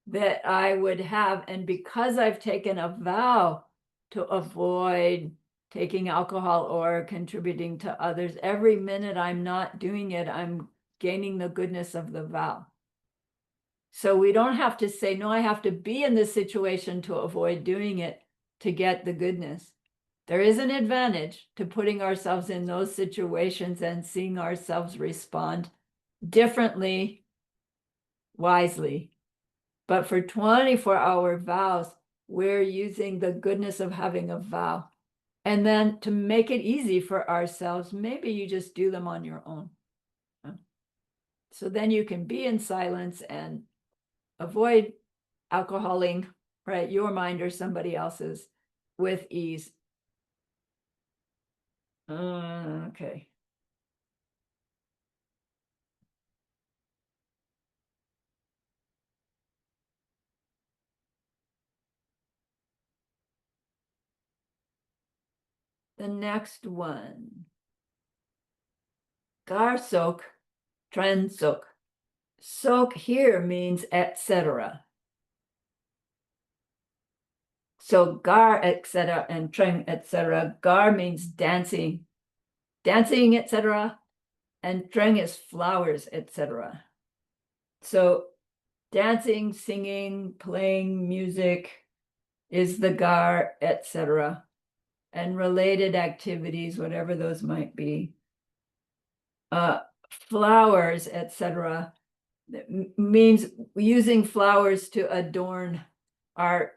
Speaker 1: that I would have. And because I've taken a vow to avoid taking alcohol or contributing to others, every minute I'm not doing it, I'm gaining the goodness of the vow. So we don't have to say, no, I have to be in this situation to avoid doing it to get the goodness. There is an advantage to putting ourselves in those situations and seeing ourselves respond differently, wisely. But for 24-hour vows, we're using the goodness of having a vow. And then to make it easy for ourselves, maybe you just do them on your own. So then you can be in silence and avoid alcoholing, right? Your mind or somebody else's with ease. Okay. The next one. Gar sok, tren sok. Sok here means etc. So gar, etc. and tren, etc. Gar means dancing, etc. And tren is flowers, etc. So dancing, singing, playing music is the gar, etc. and related activities, whatever those might be. Flowers, etc. Means using flowers to adorn our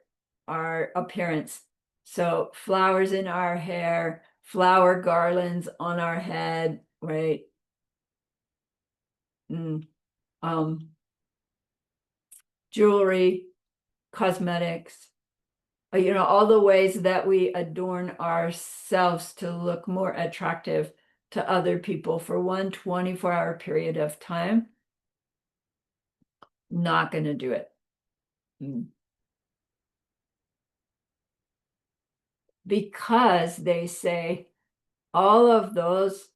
Speaker 1: appearance. So flowers in our hair, flower garlands on our head, right? Jewelry, cosmetics, all the ways that we adorn ourselves to look more attractive to other people for one 24-hour period of time. Not going to do it. Because they say all of those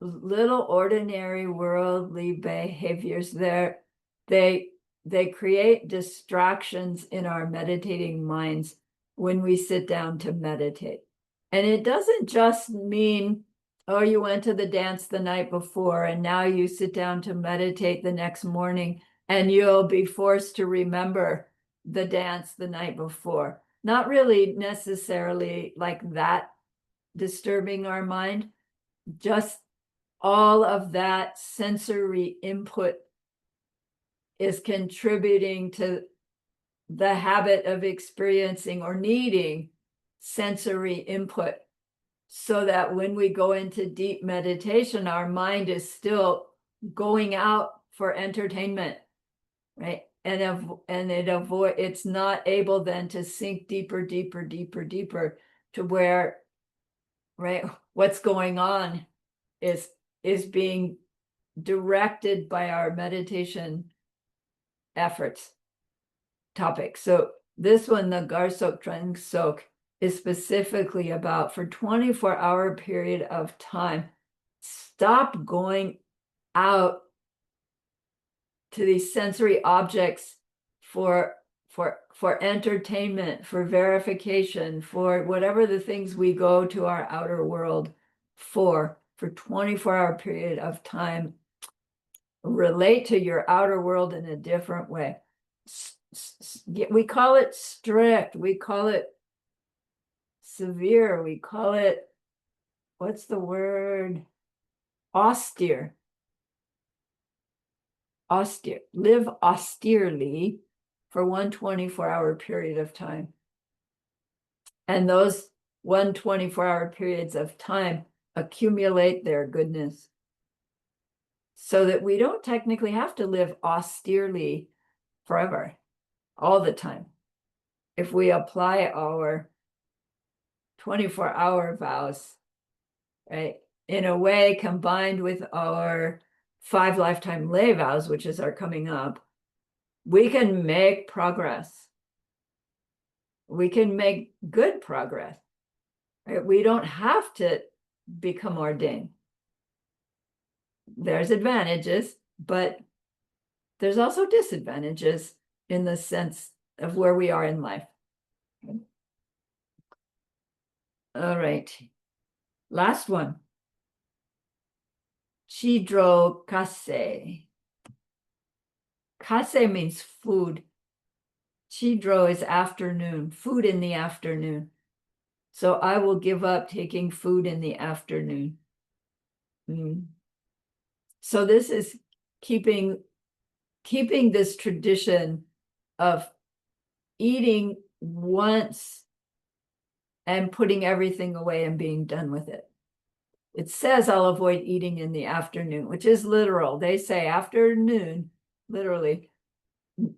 Speaker 1: little ordinary worldly behaviors there, they create distractions in our meditating minds when we sit down to meditate. And it doesn't just mean, oh, you went to the dance the night before and now you sit down to meditate the next morning and you'll be forced to remember the dance the night before. Not really necessarily like that disturbing our mind, just all of that sensory input is contributing to the habit of experiencing or needing sensory input, so that when we go into deep meditation, our mind is still going out for entertainment, right? And it's not able then to sink deeper to where, right, what's going on is being directed by our meditation efforts topic. So this one, the Garsok Drang Sok, is specifically about, for 24-hour period of time, stop going out to these sensory objects for entertainment, for verification, for whatever the things we go to our outer world for 24-hour period of time. Relate to your outer world in a different way. We call it strict, we call it severe, we call it, what's the word? Austere. Live austerely for one 24-hour period of time. And those 24-hour periods of time accumulate their goodness, so that we don't technically have to live austerely forever, all the time. If we apply our 24-hour vows, right, in a way combined with our 5 lifetime lay vows, which is our coming up, we can make progress. We can make good progress, right? We don't have to become ordained. There's advantages, but there's also disadvantages in the sense of where we are in life. All right. Last one. Chidro kase. Kase means food. Chidro is afternoon, food in the afternoon. So I will give up taking food in the afternoon. So this is keeping this tradition of eating once and putting everything away and being done with it. It says I'll avoid eating in the afternoon, which is literal. They say afternoon, literally,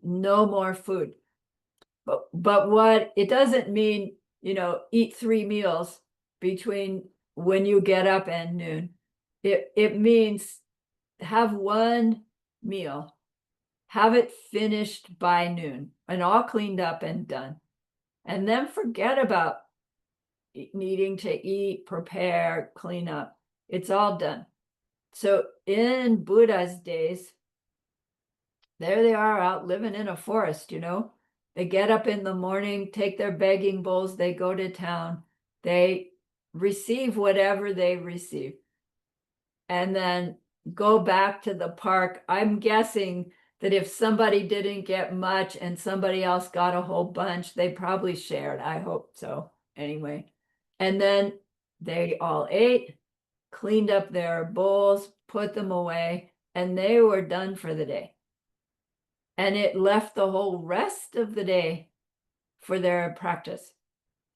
Speaker 1: no more food. But what it doesn't mean, eat 3 meals between when you get up and noon. It means have one meal, have it finished by noon and all cleaned up and done. And then forget about needing to eat, prepare, clean up. It's all done. So in Buddha's days, there they are out living in a forest, They get up in the morning, take their begging bowls, they go to town, they receive whatever they receive, and then go back to the park. I'm guessing that if somebody didn't get much and somebody else got a whole bunch, they probably shared. I hope so. Anyway, And then they all ate, cleaned up their bowls, put them away, and they were done for the day. And it left the whole rest of the day for their practice,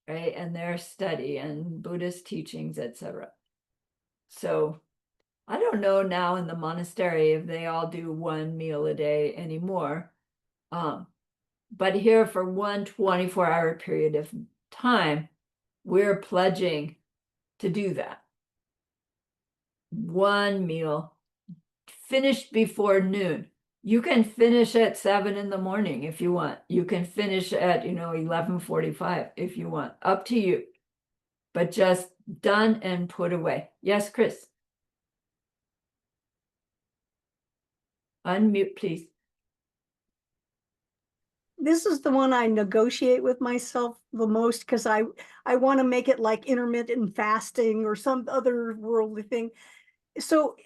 Speaker 1: right? And their study and Buddhist teachings, etc. So I don't know now in the monastery if they all do one meal a day anymore. But here for one 24-hour period of time, we're pledging to do that. One meal finished before noon. You can finish at 7 in the morning if you want. You can finish at 11:45 if you want. Up to you. But just done and put away. Yes, Chris. Unmute, please.
Speaker 2: This is the one I negotiate with myself the most because I want to make it like intermittent fasting or some other worldly thing. So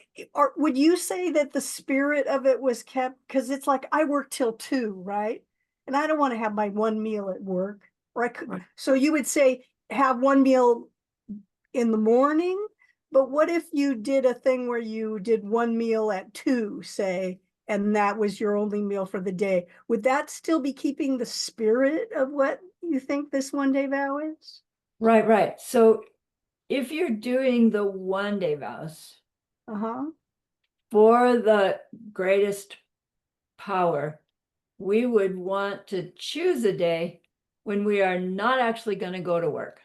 Speaker 2: would you say that the spirit of it was kept? Because it's like I work till 2, right? And I don't want to have my one meal at work. Or I could,
Speaker 1: Right.
Speaker 2: so you would say have one meal in the morning, but what if you did a thing where you did one meal at 2, say, and that was your only meal for the day? Would that still be keeping the spirit of what you think this one day vow is?
Speaker 1: Right, right. So if you're doing the one-day vows
Speaker 2: Uh-huh.
Speaker 1: for the greatest power, we would want to choose a day when we are not actually going to go to work,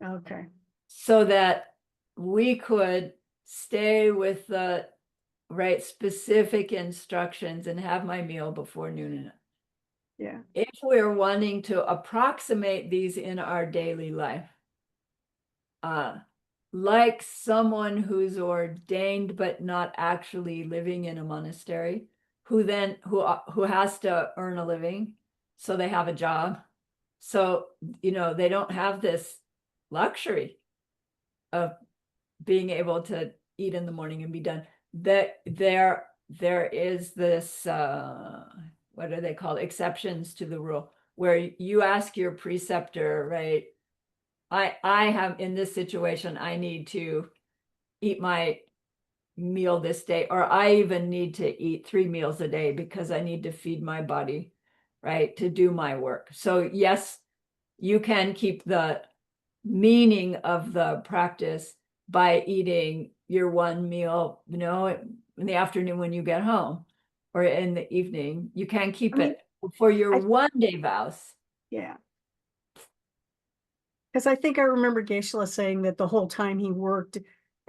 Speaker 2: Okay.
Speaker 1: so that we could stay with the right specific instructions and have my meal before noon.
Speaker 2: Yeah.
Speaker 1: If we're wanting to approximate these in our daily life, like someone who's ordained but not actually living in a monastery, who has to earn a living, so they have a job. So, they don't have this luxury of being able to eat in the morning and be done. That there is this what are they called? Exceptions to the rule, where you ask your preceptor, right? I have, in this situation, I need to eat my meal this day, or I even need to eat 3 meals a day because I need to feed my body, right, to do my work. So yes, you can keep the meaning of the practice by eating your one meal, in the afternoon when you get home, or in the evening. You can keep
Speaker 2: I mean,
Speaker 1: it for your
Speaker 2: I
Speaker 1: one-day vows.
Speaker 2: yeah. Because I think I remember Geshe-la saying that the whole time he worked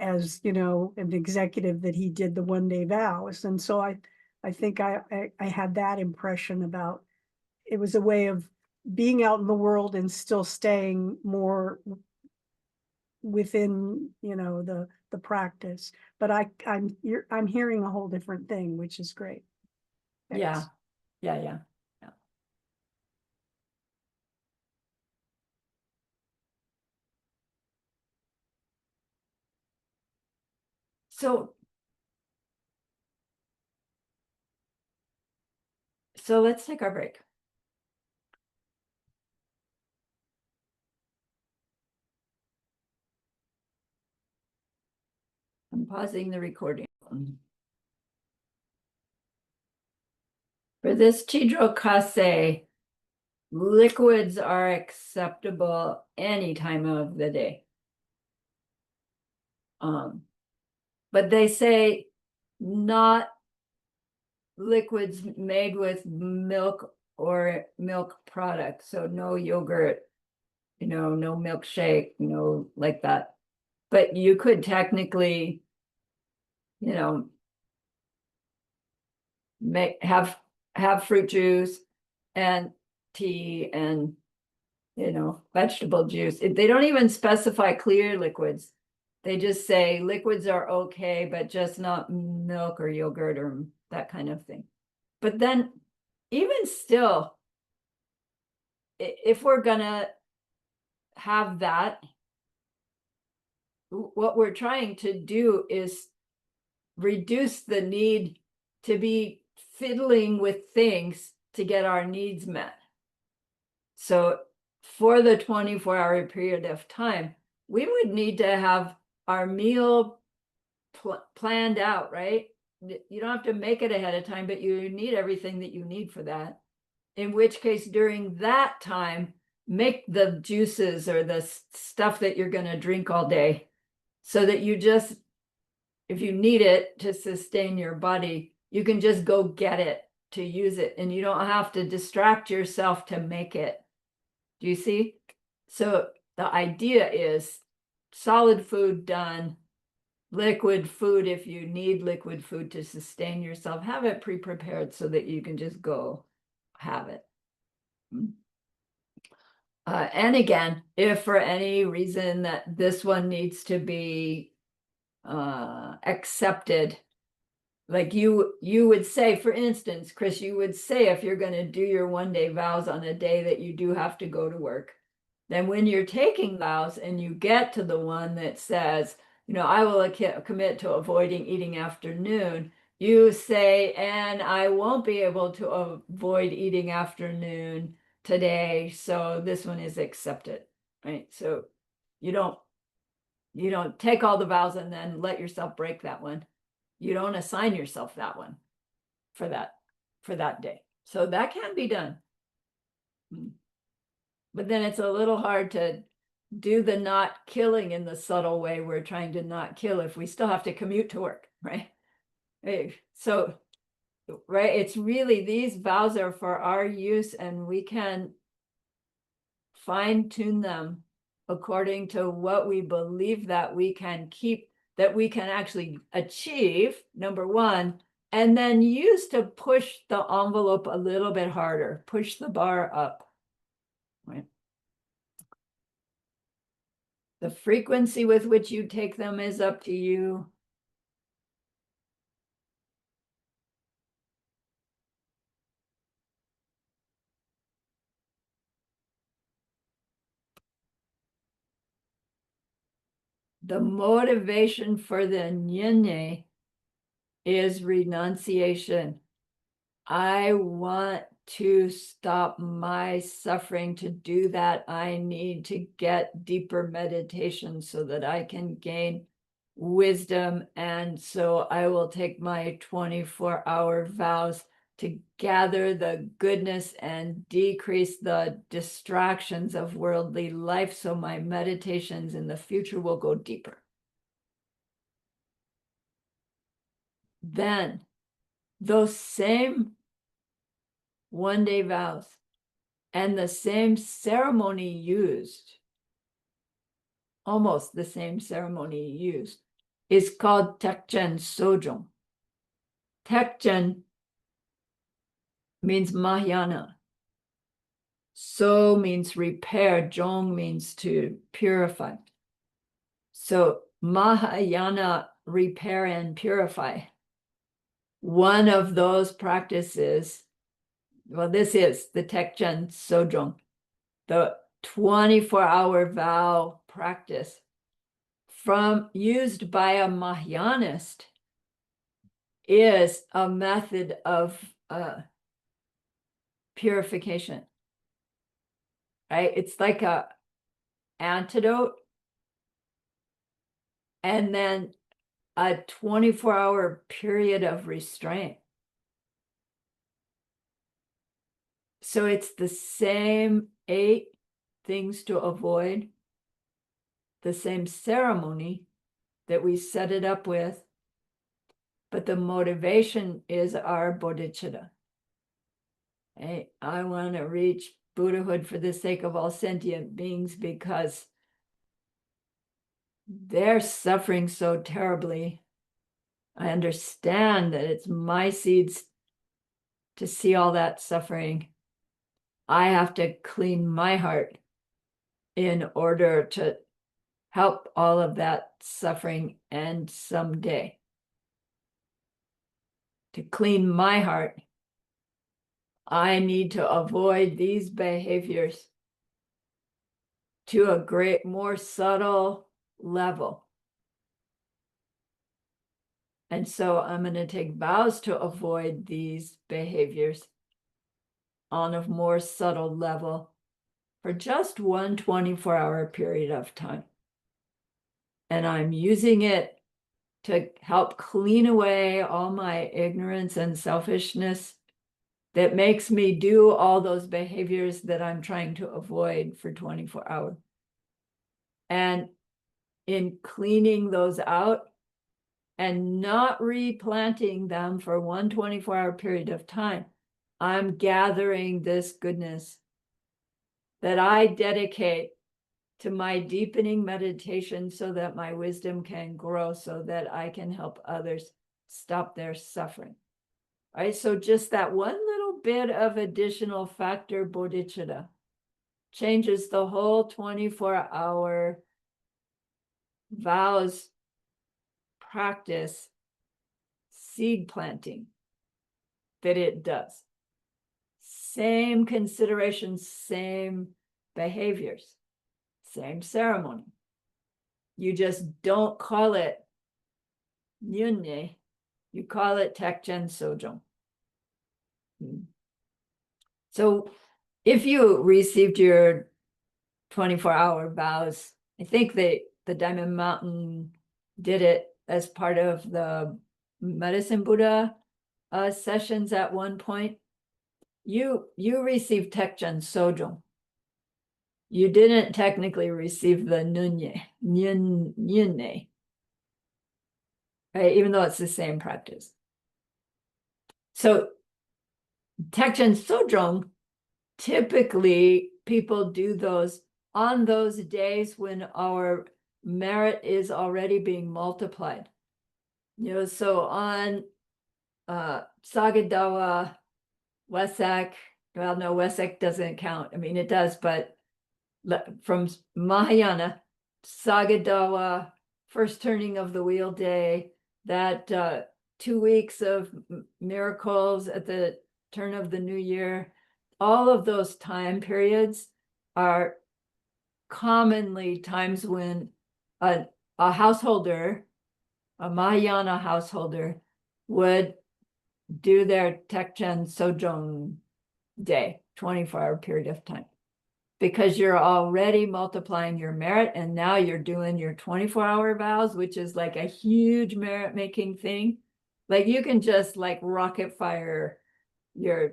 Speaker 2: as, an executive, that he did the one day vows. And so I think I had that impression about it was a way of being out in the world and still staying more within, the practice. But I'm hearing a whole different thing, which is great.
Speaker 1: Yeah,
Speaker 2: Thanks.
Speaker 1: yeah. So let's take our break. I'm pausing the recording. For this Chidro Kase, liquids are acceptable any time of the day. But they say not liquids made with milk or milk products. So no yogurt, no milkshake, like that. But you could technically, have fruit juice and tea and vegetable juice. They don't even specify clear liquids. They just say liquids are okay, but just not milk or yogurt or that kind of thing. But then even still, if we're gonna have that, what we're trying to do is reduce the need to be fiddling with things to get our needs met. So for the 24-hour period of time, we would need to have our meal planned out, right? You don't have to make it ahead of time, but you need everything that you need for that. In which case, during that time, make the juices or the stuff that you're going to drink all day, so that you just, if you need it to sustain your body, you can just go get it to use it, and you don't have to distract yourself to make it. Do you see? So the idea is solid food done, liquid food if you need liquid food to sustain yourself, have it pre-prepared so that you can just go have it. And again, if for any reason that this one needs to be accepted, like you would say, for instance, Chris, you would say, if you're going to do your 1-day vows on a day that you do have to go to work, then when you're taking vows and you get to the one that says, I will commit to avoiding eating after noon, you say, and I won't be able to avoid eating after noon today, so this one is accepted, right? So you don't take all the vows and then let yourself break that one. You don't assign yourself that one for that day. So that can be done. But then it's a little hard to do the not killing in the subtle way we're trying to not kill if we still have to commute to work, right? So, right, it's really, these vows are for our use, and we can fine tune them according to what we believe that we can keep, that we can actually achieve, number one, and then use to push the envelope a little bit harder, push the bar up, right? The frequency with which you take them is up to you. The motivation for the nyene is renunciation. I want to stop my suffering. To do that, I need to get deeper meditation so that I can gain wisdom. And so I will take my 24-hour vows to gather the goodness and decrease the distractions of worldly life, so my meditations in the future will go deeper. Then those same 1-day vows and the same ceremony used, almost the same ceremony used, is called Tekjen Sojong. Tekjen means Mahayana. So means repair. Jong means to purify. So Mahayana, repair and purify. One of those practices, well, this is the Tekjen Sojong, the 24-hour vow practice used by a Mahayanist, is a method of purification, right? It's like a antidote, and then a 24-hour period of restraint. So it's the same 8 things to avoid, the same ceremony that we set it up with, but the motivation is our bodhicitta. Hey, I want to reach Buddhahood for the sake of all sentient beings, because they're suffering so terribly. I understand that it's my seeds to see all that suffering. I have to clean my heart in order to help all of that suffering end someday. To clean my heart, I need to avoid these behaviors to a more subtle level. And so I'm going to take vows to avoid these behaviors on a more subtle level for just one 24-hour period of time. and I'm using it to help clean away all my ignorance and selfishness that makes me do all those behaviors that I'm trying to avoid for 24 hours. And in cleaning those out and not replanting them for one 24-hour period of time, I'm gathering this goodness that I dedicate to my deepening meditation so that my wisdom can grow, so that I can help others stop their suffering. All right, so just that one little bit of additional factor bodhicitta changes the whole 24-hour vows practice seed planting that it does. Same considerations, same behaviors, same ceremony. You just don't call it Nyunye, you call it Tekjen Sojong. So if you received your 24-hour vows, I think the Diamond Mountain did it as part of the Medicine Buddha sessions at one point. You received Tekjen Sojong. You didn't technically receive the Nyunye, right? Even though it's the same practice. So Tekjen Sojong, typically people do those on those days when our merit is already being multiplied. So on Sagadawa, Wesak, well, no, Wesak doesn't count. I mean, it does, but from Mahayana, Sagadawa, first turning of the wheel day, that 2 weeks of miracles at the turn of the new year, all of those time periods are commonly times when a householder, a Mahayana householder, would do their Tekjen Sojong day, 24-hour period of time, because you're already multiplying your merit, and now you're doing your 24-hour vows, which is like a huge merit making thing. Like you can just like rocket fire your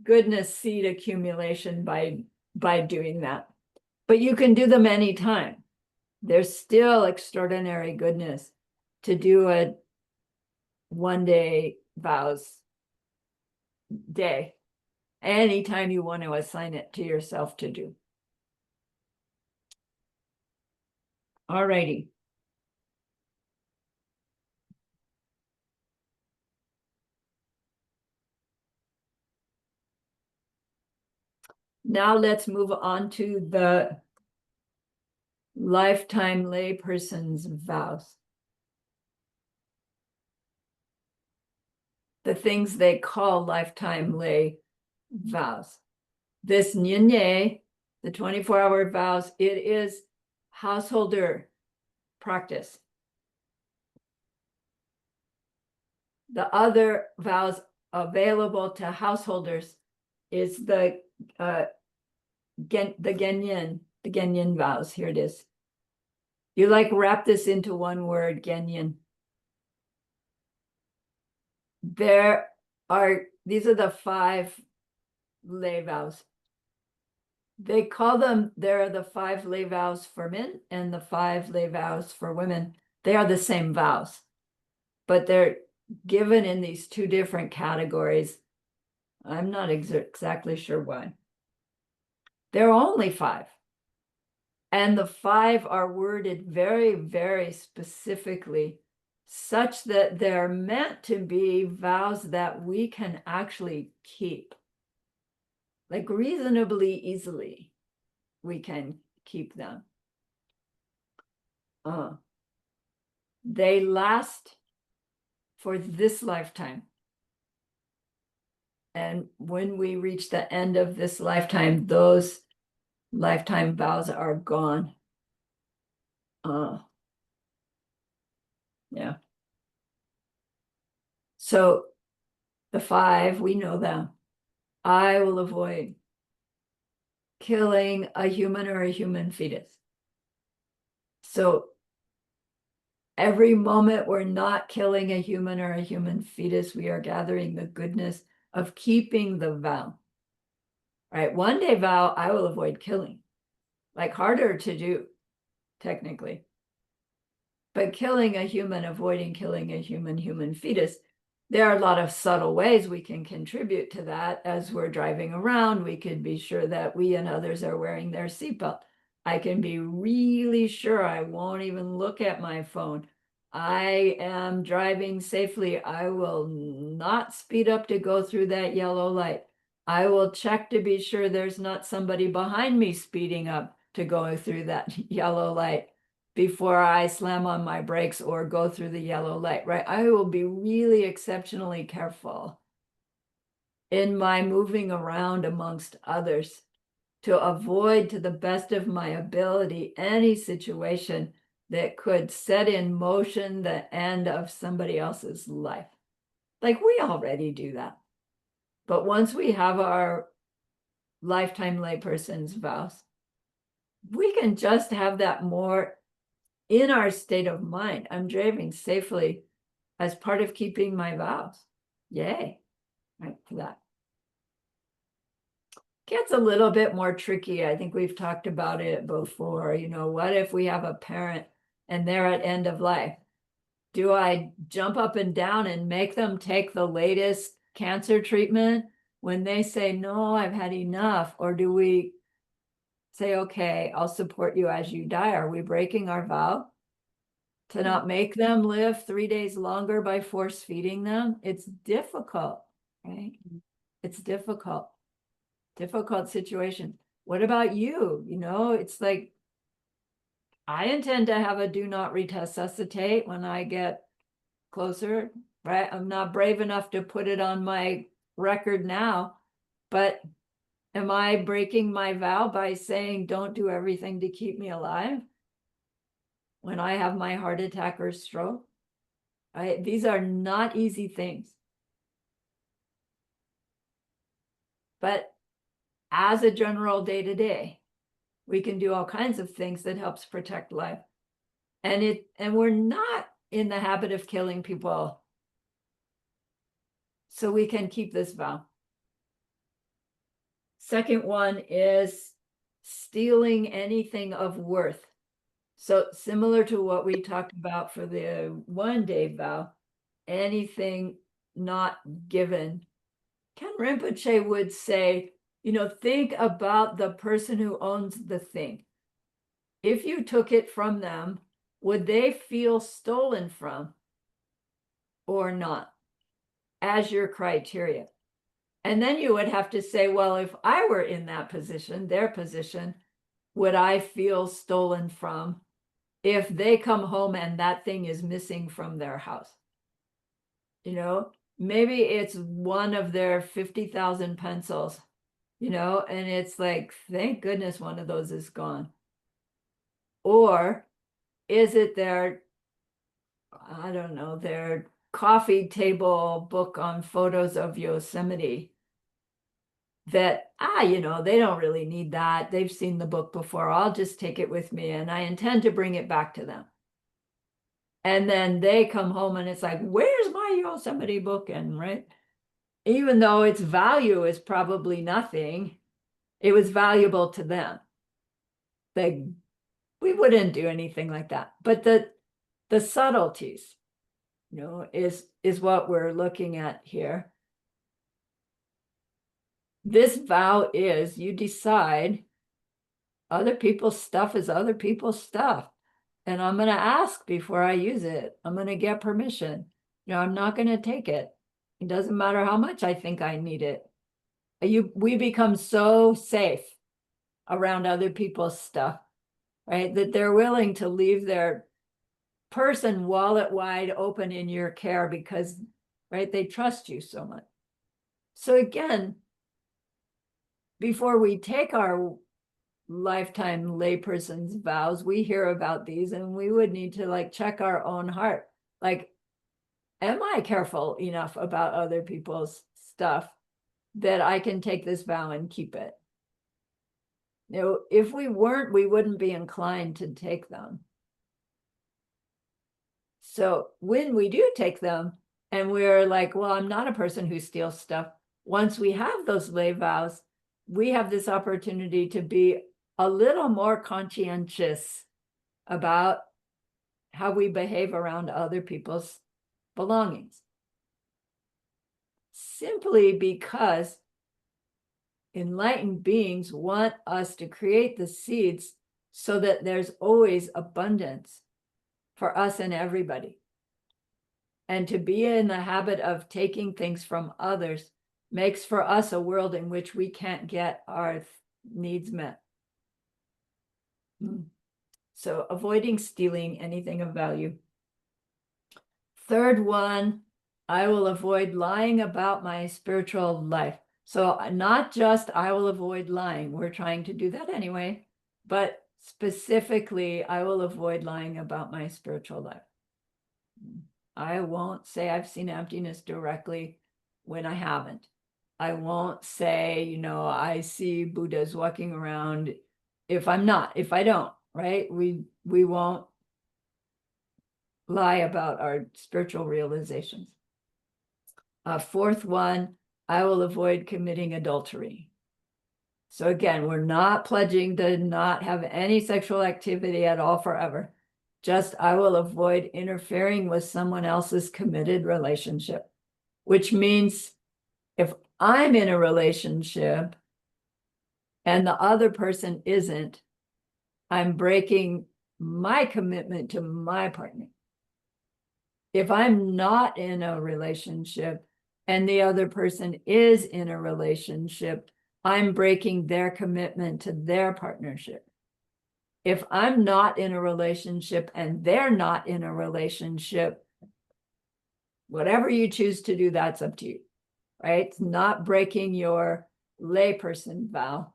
Speaker 1: goodness seed accumulation by doing that, but you can do them anytime. There's still extraordinary goodness to do a one-day vows day anytime you want to assign it to yourself to do. All righty. Now let's move on to the lifetime layperson's vows. The things they call lifetime lay vows. This Nyunye, the 24-hour vows, it is householder practice. The other vows available to householders is the Genyin vows. Here it is. You like wrap this into one word, Genyin. These are the 5 lay vows. They call them, there are the 5 lay vows for men and the 5 lay vows for women. They are the same vows, but they're given in these 2 different categories. I'm not exactly sure why. There are only 5. And the 5 are worded very, very specifically, such that they're meant to be vows that we can actually keep. Like reasonably easily, we can keep them. They last for this lifetime. And when we reach the end of this lifetime, those lifetime vows are gone. Yeah. So the 5, we know them. I will avoid killing a human or a human fetus. So every moment we're not killing a human or a human fetus, we are gathering the goodness of keeping the vow. Right? One day vow, I will avoid killing. Like harder to do, technically. But killing a human, avoiding killing a human fetus, there are a lot of subtle ways we can contribute to that. As we're driving around, we can be sure that we and others are wearing their seatbelt. I can be really sure I won't even look at my phone. I am driving safely. I will not speed up to go through that yellow light. I will check to be sure there's not somebody behind me speeding up to go through that yellow light before I slam on my brakes or go through the yellow light, right? I will be really exceptionally careful in my moving around amongst others to avoid, to the best of my ability, any situation that could set in motion the end of somebody else's life. Like we already do that. But once we have our lifetime layperson's vows, we can just have that more in our state of mind. I'm driving safely as part of keeping my vows. Yay, right, for that. Gets a little bit more tricky. I think we've talked about it before. You know, what if we have a parent and they're at end of life? Do I jump up and down and make them take the latest cancer treatment when they say, no, I've had enough? Or do we say, okay, I'll support you as you die? Are we breaking our vow to not make them live 3 days longer by force feeding them? It's difficult, right? It's difficult situation. What about you? You know, it's like, I intend to have a do not resuscitate when I get closer, right? I'm not brave enough to put it on my record now, but am I breaking my vow by saying don't do everything to keep me alive when I have my heart attack or stroke? These are not easy things. But as a general day-to-day, we can do all kinds of things that helps protect life. And we're not in the habit of killing people. So we can keep this vow. Second one is stealing anything of worth. So similar to what we talked about for the 1 day vow, anything not given. Ken Rinpoche would say, you know, think about the person who owns the thing. If you took it from them, would they feel stolen from or not as your criteria? And then you would have to say, well, if I were in that position, their position, would I feel stolen from if they come home and that thing is missing from their house? You know, maybe it's one of their 50,000 pencils, you know, and it's like, thank goodness one of those is gone. Or is it their, I don't know, their coffee table book on photos of Yosemite that, you know, they don't really need that. They've seen the book before. I'll just take it with me and I intend to bring it back to them. And then they come home and it's like, where's my Yosemite book? And right, even though its value is probably nothing, it was valuable to them. We wouldn't do anything like that. But the subtleties, you know, is what we're looking at here. This vow is you decide other people's stuff is other people's stuff. And I'm going to ask before I use it. I'm going to get permission. You know, I'm not going to take it. It doesn't matter how much I think I need it. We become so safe around other people's stuff, right? That they're willing to leave their person wallet wide open in your care because, right, they trust you so much. So again, before we take our lifetime layperson's vows, we hear about these and we would need to like check our own heart. Like, am I careful enough about other people's stuff that I can take this vow and keep it? You know, if we weren't, we wouldn't be inclined to take them. So when we do take them and we're like, well, I'm not a person who steals stuff. Once we have those lay vows, we have this opportunity to be a little more conscientious about how we behave around other people's belongings. Simply because enlightened beings want us to create the seeds so that there's always abundance for us and everybody. And to be in the habit of taking things from others makes for us a world in which we can't get our needs met. So avoiding stealing anything of value. Third one, I will avoid lying about my spiritual life. So not just I will avoid lying. We're trying to do that anyway, but specifically, I will avoid lying about my spiritual life. I won't say I've seen emptiness directly when I haven't. I won't say, you know, I see Buddhas walking around if I don't, right? We won't lie about our spiritual realizations. Fourth one, I will avoid committing adultery. So again, we're not pledging to not have any sexual activity at all forever. Just I will avoid interfering with someone else's committed relationship, which means if I'm in a relationship and the other person isn't, I'm breaking my commitment to my partner. If I'm not in a relationship and the other person is in a relationship, I'm breaking their commitment to their partnership. If I'm not in a relationship and they're not in a relationship, whatever you choose to do, that's up to you, right? It's not breaking your layperson vow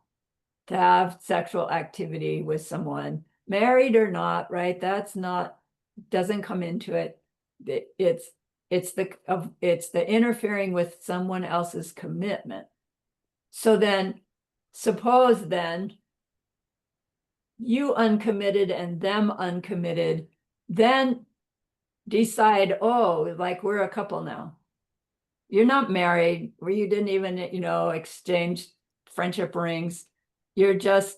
Speaker 1: to have sexual activity with someone, married or not, right? That's not, doesn't come into it. It's the interfering with someone else's commitment. So then, suppose then you uncommitted and them uncommitted, then decide, oh, like we're a couple now. You're not married, or you didn't even, you know, exchange friendship rings. You're just,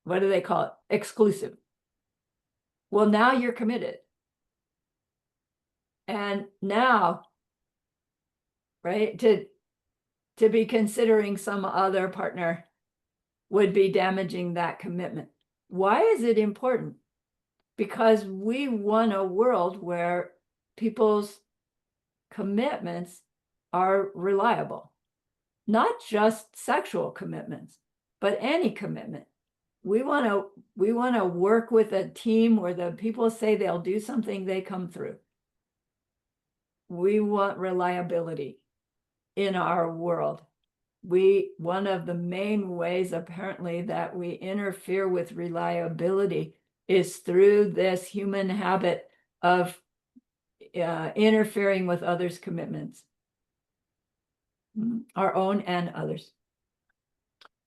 Speaker 1: what do they call it? Exclusive. Well, now you're committed. And now, right, to be considering some other partner would be damaging that commitment. Why is it important? Because we want a world where people's commitments are reliable, not just sexual commitments, but any commitment. We want to work with a team where the people say they'll do something, they come through. We want reliability in our world. One of the main ways apparently that we interfere with reliability is through this human habit of interfering with others' commitments, our own and others.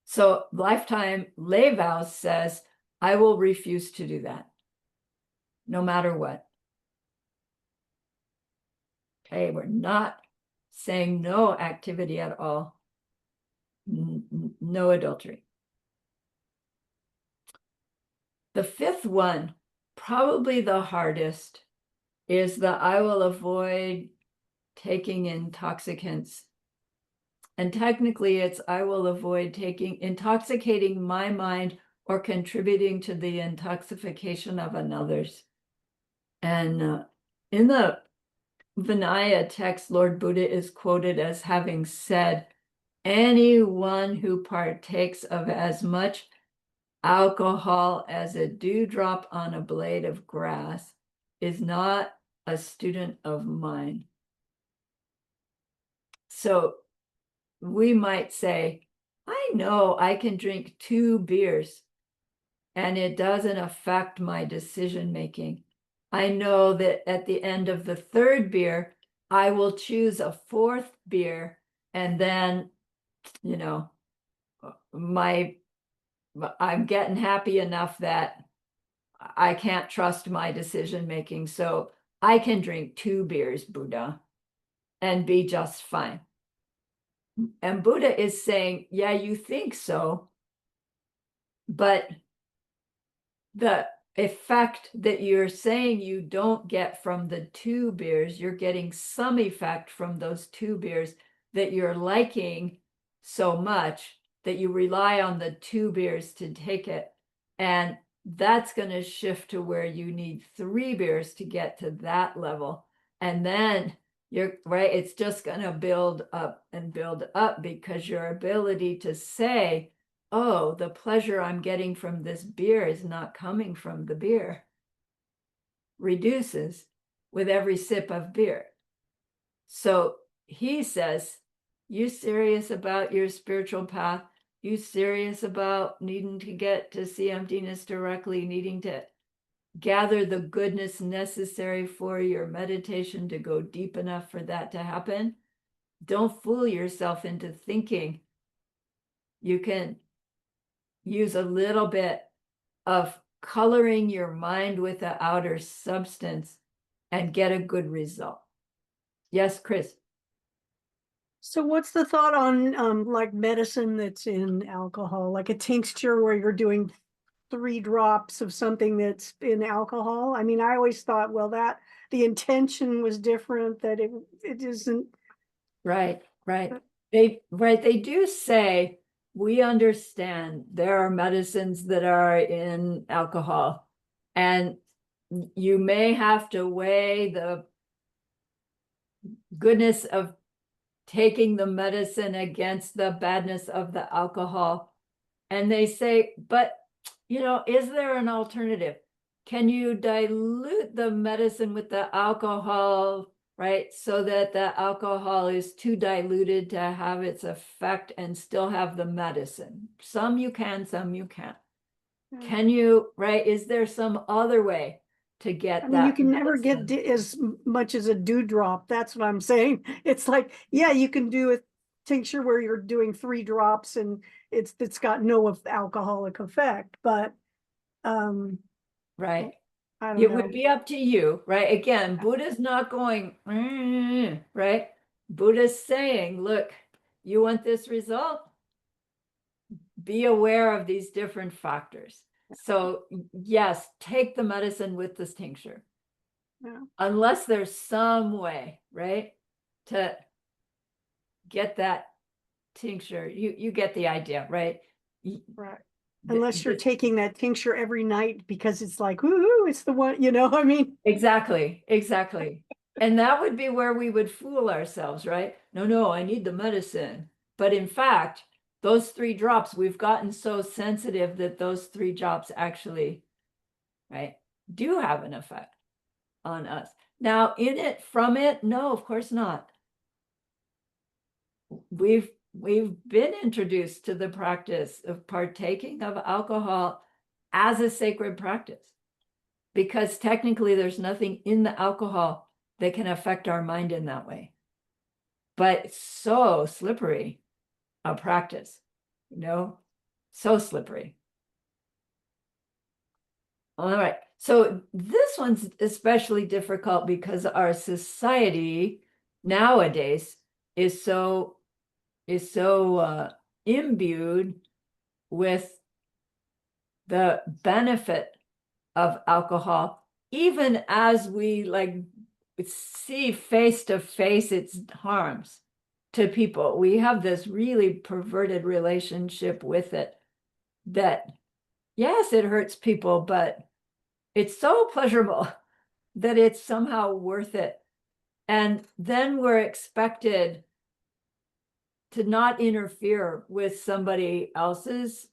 Speaker 1: So lifetime lay vows says, I will refuse to do that, no matter what. Okay, we're not saying no activity at all. No adultery. The fifth one, probably the hardest, is that I will avoid taking intoxicants. And technically it's I will avoid intoxicating my mind or contributing to the intoxication of another's. And in the Vinaya text, Lord Buddha is quoted as having said, anyone who partakes of as much alcohol as a dewdrop on a blade of grass is not a student of mine. So we might say, I know I can drink 2 beers and it doesn't affect my decision making. I know that at the end of the 3rd beer, I will choose a 4th beer, and then, you know, I'm getting happy enough that I can't trust my decision making. So I can drink 2 beers, Buddha, and be just fine. And Buddha is saying, yeah, you think so, but the effect that you're saying you don't get from the 2 beers, you're getting some effect from those 2 beers that you're liking so much that you rely on the 2 beers to take it. And that's going to shift to where you need 3 beers to get to that level. And then you're right, it's just going to build up and build up because your ability to say, oh, the pleasure I'm getting from this beer is not coming from the beer, reduces with every sip of beer. So he says, you serious about your spiritual path? You serious about needing to get to see emptiness directly, needing to gather the goodness necessary for your meditation to go deep enough for that to happen? Don't fool yourself into thinking you can use a little bit of coloring your mind with the outer substance and get a good result. Yes, Chris.
Speaker 2: So what's the thought on like medicine that's in alcohol, like a tincture where you're doing 3 drops of something that's in alcohol? I mean, I always thought, well, that the intention was different, that it isn't.
Speaker 1: Right. They do say we understand there are medicines that are in alcohol, and you may have to weigh the goodness of taking the medicine against the badness of the alcohol. And they say, but, is there an alternative? Can you dilute the medicine with the alcohol, right? So that the alcohol is too diluted to have its effect and still have the medicine. Some you can, some you can't. Can you, right? Is there some other way to
Speaker 2: I
Speaker 1: get
Speaker 2: mean, you
Speaker 1: that
Speaker 2: can never get
Speaker 1: medicine?
Speaker 2: as much as a dewdrop. That's what I'm saying. It's like, yeah, you can do a tincture where you're doing 3 drops and it's got no alcoholic effect, but
Speaker 1: Right.
Speaker 2: I don't
Speaker 1: It would
Speaker 2: know.
Speaker 1: be up to you, right? Again, Buddha's not going, right? Buddha's saying, look, you want this result? Be aware of these different factors. So, yes, take the medicine with this tincture,
Speaker 2: Yeah,
Speaker 1: unless there's some way, right, to get that tincture. You get the idea, right?
Speaker 2: right. Unless you're
Speaker 1: This
Speaker 2: taking that tincture every night because it's like, woo, it's the one, I mean.
Speaker 1: Exactly. And that would be where we would fool ourselves, right? No, I need the medicine. But in fact, those 3 drops, we've gotten so sensitive that those 3 drops actually, right, do have an effect on us. Now, from it, no, of course not. We've been introduced to the practice of partaking of alcohol as a sacred practice, because technically there's nothing in the alcohol that can affect our mind in that way. But it's so slippery a practice, so slippery. All right. So this one's especially difficult because our society nowadays is so imbued with the benefit of alcohol, even as we see face to face its harms to people. We have this really perverted relationship with it that, yes, it hurts people, but it's so pleasurable that it's somehow worth it. And then we're expected to not interfere with somebody else's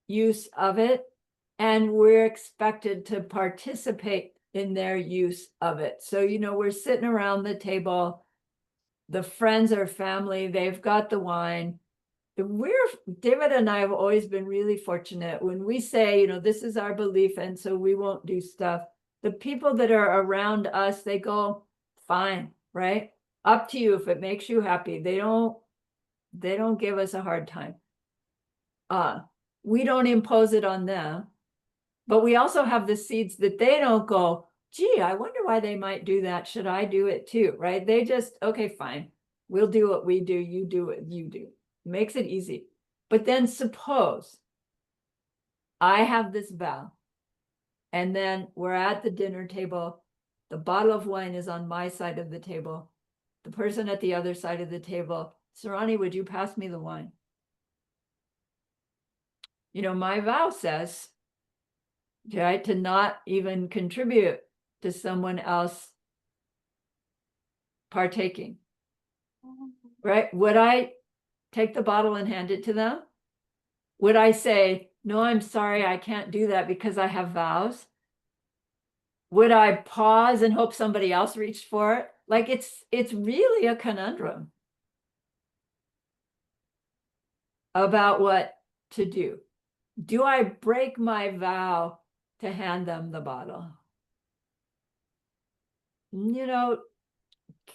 Speaker 1: use of it, and we're expected to participate in their use of it. So, we're sitting around the table, the friends or family, they've got the wine. David and I have always been really fortunate when we say, this is our belief, and so we won't do stuff. The people that are around us, they go, fine, right? Up to you if it makes you happy. They don't give us a hard time. We don't impose it on them, but we also have the seeds that they don't go, gee, I wonder why they might do that. Should I do it too? Right? They just, okay, fine. We'll do what we do. You do what you do. Makes it easy. But then suppose I have this vow, and then we're at the dinner table. The bottle of wine is on my side of the table. The person at the other side of the table, Sarani, would you pass me the wine? You know, my vow says, right, to not even contribute to someone else partaking. Right? Would I take the bottle and hand it to them? Would I say, no, I'm sorry, I can't do that because I have vows? Would I pause and hope somebody else reached for it? Like it's really a conundrum about what to do. Do I break my vow to hand them the bottle? You know,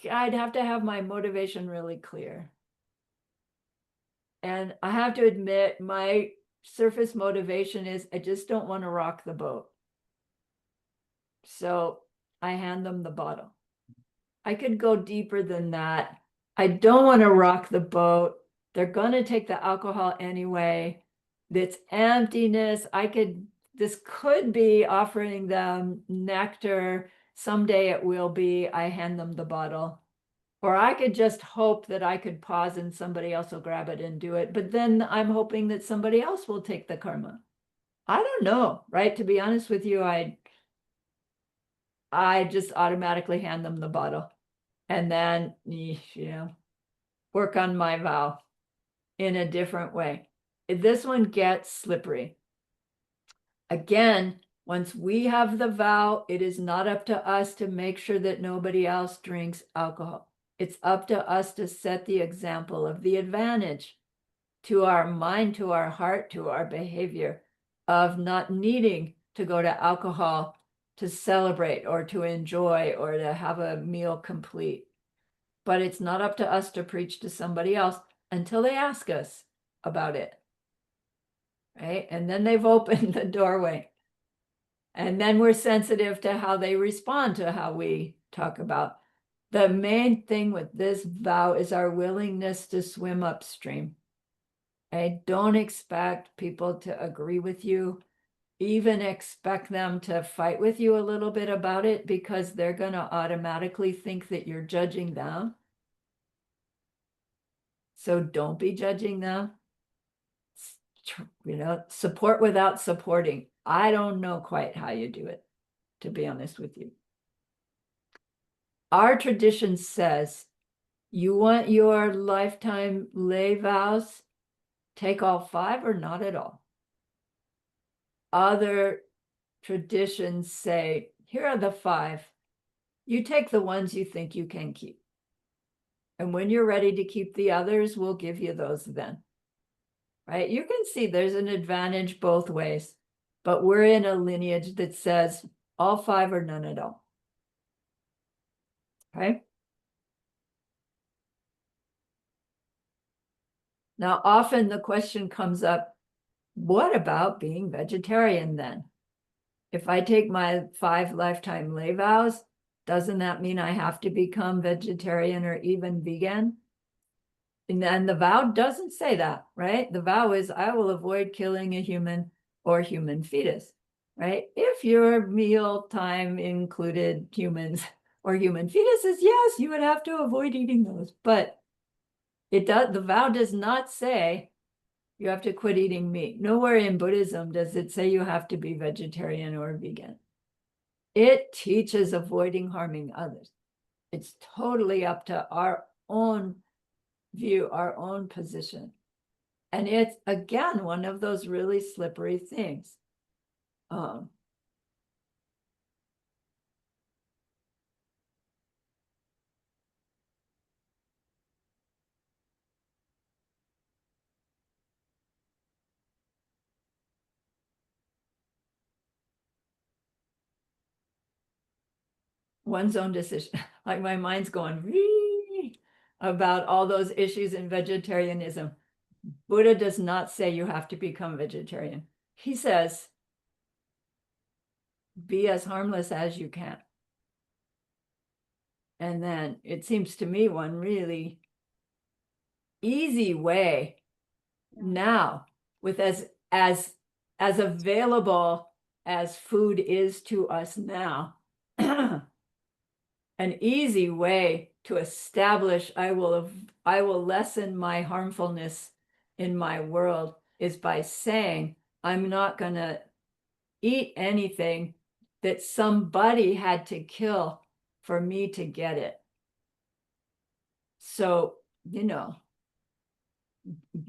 Speaker 1: I'd have to have my motivation really clear. And I have to admit, my surface motivation is I just don't want to rock the boat. So I hand them the bottle. I could go deeper than that. I don't want to rock the boat. They're going to take the alcohol anyway. It's emptiness. This could be offering them nectar. Someday it will be. I hand them the bottle. Or I could just hope that I could pause and somebody else will grab it and do it. But then I'm hoping that somebody else will take the karma. I don't know, right? To be honest with you, I just automatically hand them the bottle and then, work on my vow in a different way. This one gets slippery. Again, once we have the vow, it is not up to us to make sure that nobody else drinks alcohol. It's up to us to set the example of the advantage to our mind, to our heart, to our behavior of not needing to go to alcohol to celebrate or to enjoy or to have a meal complete. But it's not up to us to preach to somebody else until they ask us about it. Right? And then they've opened the doorway. And then we're sensitive to how they respond to how we talk about. The main thing with this vow is our willingness to swim upstream. I don't expect people to agree with you, even expect them to fight with you a little bit about it because they're going to automatically think that you're judging them. So don't be judging them. Support without supporting. I don't know quite how you do it, to be honest with you. Our tradition says you want your lifetime lay vows, take all 5 or not at all. Other traditions say, here are the 5. You take the ones you think you can keep. And when you're ready to keep the others, we'll give you those then. Right? You can see there's an advantage both ways, but we're in a lineage that says all 5 or none at all. Okay? Now, often the question comes up, what about being vegetarian then? If I take my 5 lifetime lay vows, doesn't that mean I have to become vegetarian or even vegan? And then the vow doesn't say that, right? The vow is, I will avoid killing a human or human fetus, right? If your meal time included humans or human fetuses, yes, you would have to avoid eating those. But the vow does not say you have to quit eating meat. Nowhere in Buddhism does it say you have to be vegetarian or vegan. It teaches avoiding harming others. It's totally up to our own view, our own position. And it's, again, one of those really slippery things. One's own decision. Like my mind's going about all those issues in vegetarianism. Buddha does not say you have to become vegetarian. He says, be as harmless as you can. And then it seems to me one really easy way now, with as available as food is to us now, an easy way to establish I will lessen my harmfulness in my world is by saying I'm not going to eat anything that somebody had to kill for me to get it. So,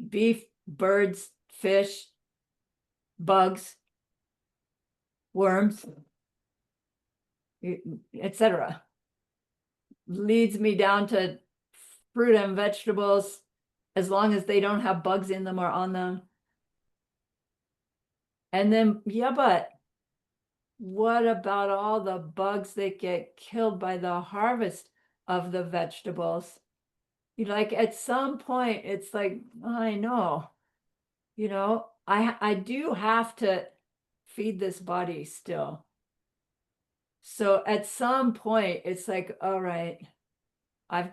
Speaker 1: beef, birds, fish, bugs, worms, etc. leads me down to fruit and vegetables, as long as they don't have bugs in them or on them. And then, yeah, but what about all the bugs that get killed by the harvest of the vegetables? Like at some point, it's like, I know, I do have to feed this body still. So at some point, it's like, all right, I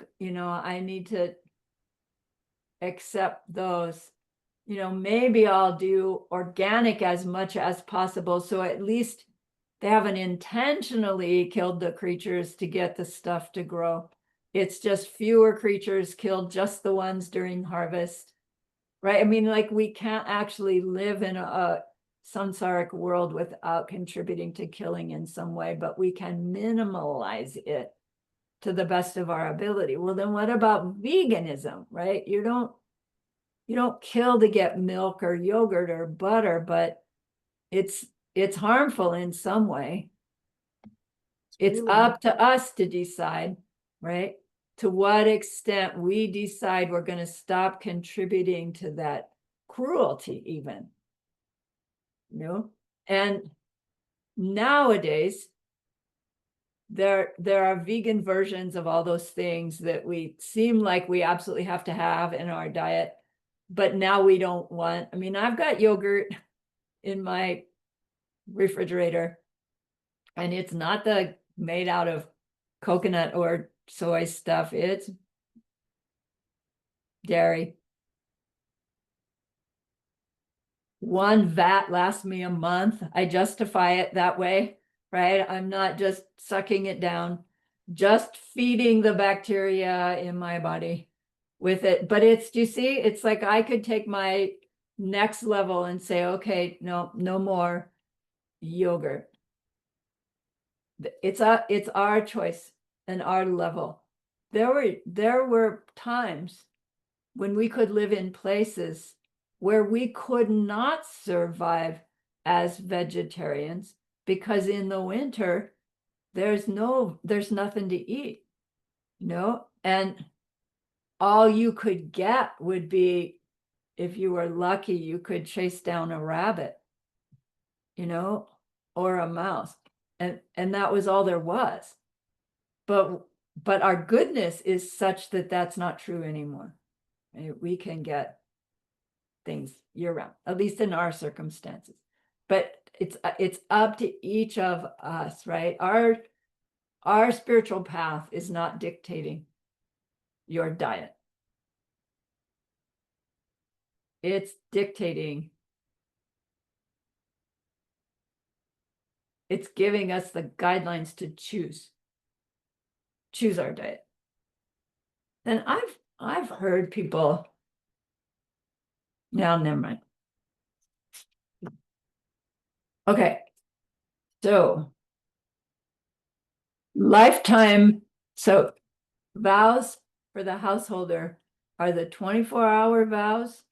Speaker 1: need to accept those. Maybe I'll do organic as much as possible, so at least they haven't intentionally killed the creatures to get the stuff to grow. It's just fewer creatures killed, just the ones during harvest, right? I mean, like, we can't actually live in a samsaric world without contributing to killing in some way, but we can minimalize it to the best of our ability. Well, then what about veganism, right? You don't kill to get milk or yogurt or butter, but it's harmful in some way. It's
Speaker 2: really
Speaker 1: up to us to decide, right? To what extent we decide we're going to stop contributing to that cruelty, even. And nowadays, there are vegan versions of all those things that we seem like we absolutely have to have in our diet, but now we don't want. I mean, I've got yogurt in my refrigerator, and it's not made out of coconut or soy stuff. It's dairy. One vat lasts me a month. I justify it that way, right? I'm not just sucking it down, just feeding the bacteria in my body with it. But you see, it's like I could take my next level and say, okay, no more yogurt. It's our choice and our level. There were times when we could live in places where we could not survive as vegetarians, because in the winter there's nothing to eat, and all you could get would be, if you were lucky, you could chase down a rabbit, or a mouse, and that was all there was. But our goodness is such that that's not true anymore. We can get things year round, at least in our circumstances. But it's up to each of us, right? Our spiritual path is not dictating your diet. It's dictating, it's giving us the guidelines to choose our diet. And I've heard people, now never mind. Okay, so lifetime, so vows for the householder are the 24-hour vows,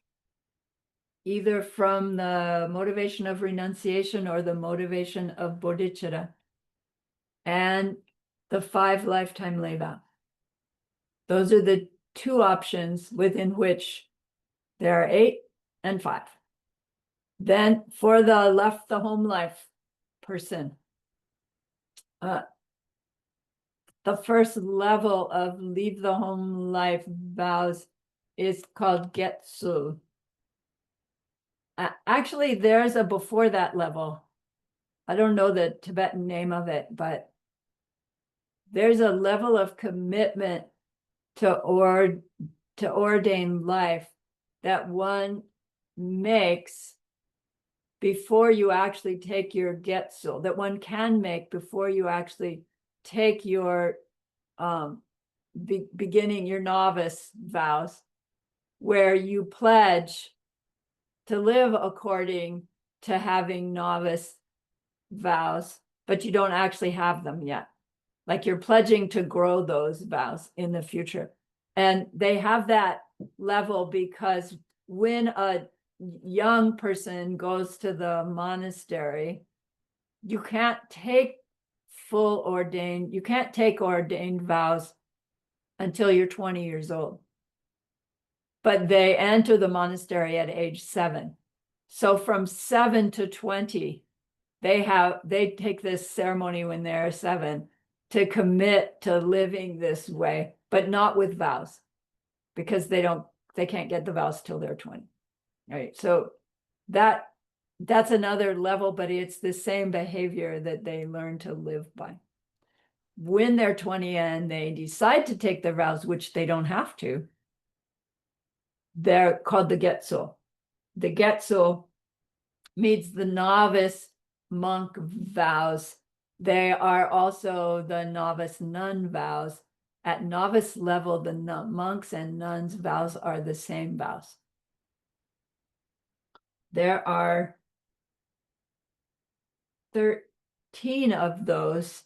Speaker 1: either from the motivation of renunciation or the motivation of bodhicitta, and the 5 lifetime lay vow. Those are the 2 options within which there are 8 and 5. Then for the left the home life person, the first level of leave the home life vows is called Getsul. Actually, there's a before that level, I don't know the Tibetan name of it, but there's a level of commitment to ordained life that one makes before you actually take your getsul, that one can make before you actually take your beginning, your novice vows, where you pledge to live according to having novice vows, but you don't actually have them yet. Like you're pledging to grow those vows in the future. And they have that level because when a young person goes to the monastery, you can't take you can't take ordained vows until you're 20 years old. But they enter the monastery at age 7. So from 7 to 20, they take this ceremony when they're 7 to commit to living this way, but not with vows, because they can't get the vows till they're 20. Right. So that's another level, but it's the same behavior that they learn to live by. When they're 20 and they decide to take their vows, which they don't have to, they're called the getsul. The getsul means the novice monk vows. They are also the novice nun vows. At novice level, the monks and nuns vows are the same vows. There are 13 of those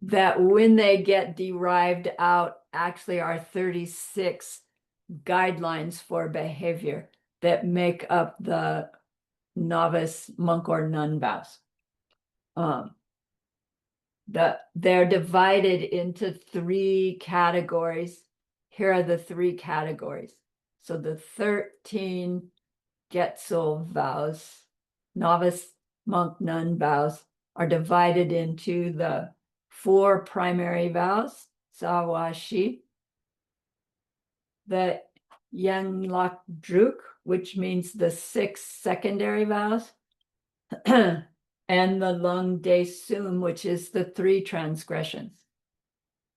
Speaker 1: that when they get derived out actually are 36 guidelines for behavior that make up the novice monk or nun vows. They're divided into 3 categories. Here are the 3 categories. So the 13 getsul vows, novice monk nun vows, are divided into the 4 primary vows, sawashi, the yanglak druk, which means the 6 secondary vows, and the lung de sum, which is the 3 transgressions.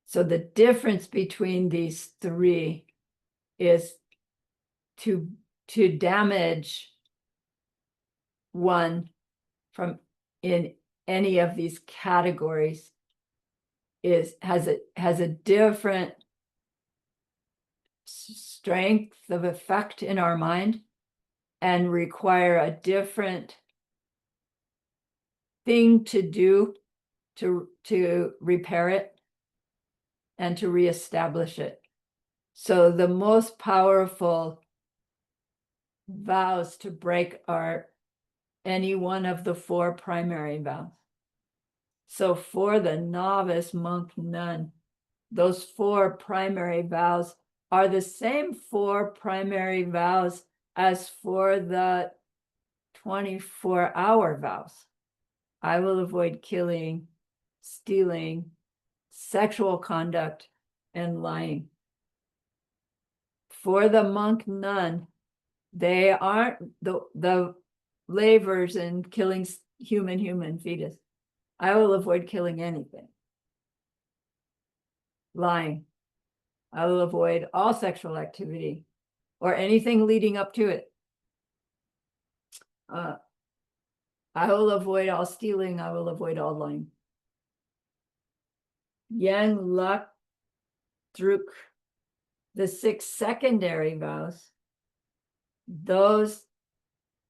Speaker 1: So the difference between these 3 is to damage one from in any of these categories has a different strength of effect in our mind and require a different thing to do to repair it and to reestablish it. So the most powerful vows to break are any one of the 4 primary vows. So for the novice monk nun, those 4 primary vows are the same 4 primary vows as for the 24-hour vows. I will avoid killing, stealing, sexual conduct, and lying. For the monk nun, they aren't the lavers and killing human fetus. I will avoid killing anything. Lying. I will avoid all sexual activity or anything leading up to it. I will avoid all stealing. I will avoid all lying. Yang lak druk, the 6 secondary vows, those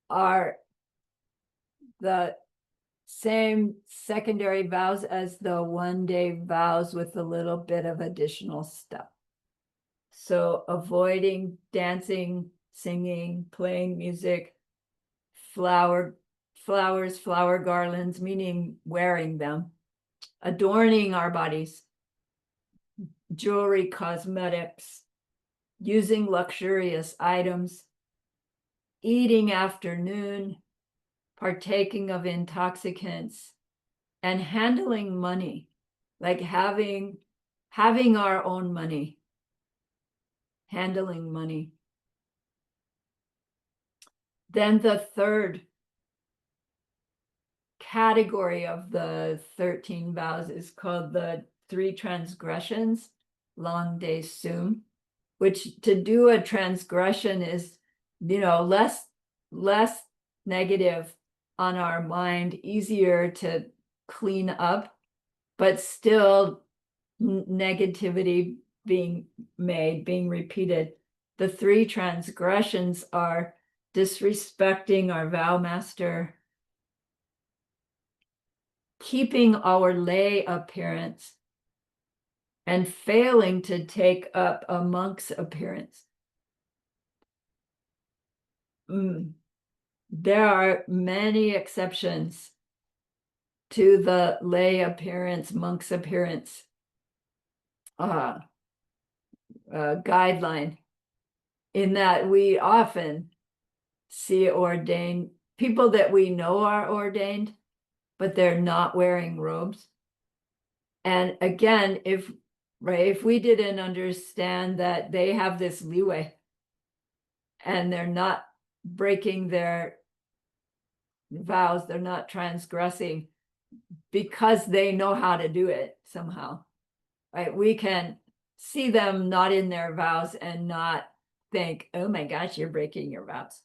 Speaker 1: are the same secondary vows as the 1-day vows with a little bit of additional stuff. So avoiding dancing, singing, playing music, flowers, flower garlands, meaning wearing them, adorning our bodies, jewelry, cosmetics, using luxurious items, eating after noon, partaking of intoxicants, and handling money, like having our own money, handling money. Then the third category of the 13 vows is called the 3 transgressions, long day sum, which to do a transgression is, less negative on our mind, easier to clean up, but still negativity being repeated. The 3 transgressions are disrespecting our vow master, keeping our lay appearance, and failing to take up a monk's appearance. There are many exceptions to the lay appearance, monk's appearance guideline, in that we often see ordained people that we know are ordained, but they're not wearing robes. And again, if we didn't understand that they have this leeway and they're not breaking their vows, they're not transgressing because they know how to do it somehow, right? We can see them not in their vows and not think, oh my gosh, you're breaking your vows.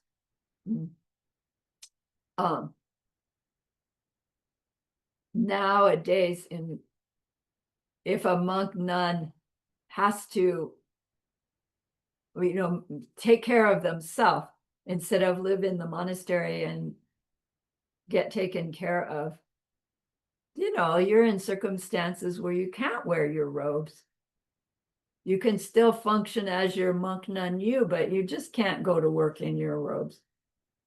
Speaker 1: Nowadays, if a monk nun has to, take care of themselves instead of live in the monastery and get taken care of, you're in circumstances where you can't wear your robes. You can still function as your monk nun you, but you just can't go to work in your robes.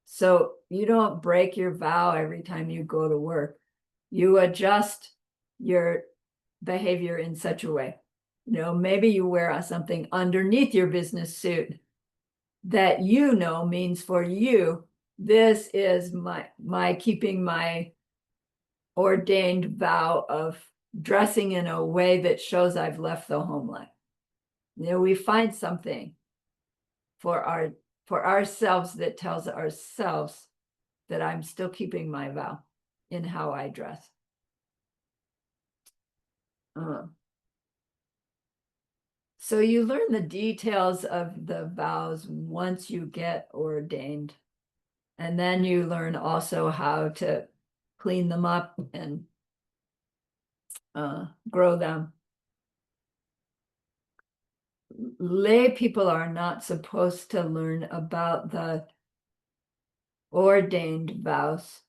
Speaker 1: So you don't break your vow every time you go to work. You adjust your behavior in such a way. Maybe you wear something underneath your business suit that means for you, this is my keeping my ordained vow of dressing in a way that shows I've left the home life. We find something for ourselves that tells ourselves that I'm still keeping my vow in how I dress. So you learn the details of the vows once you get ordained. And then you learn also how to clean them up and grow them. Lay people are not supposed to learn about the ordained vows,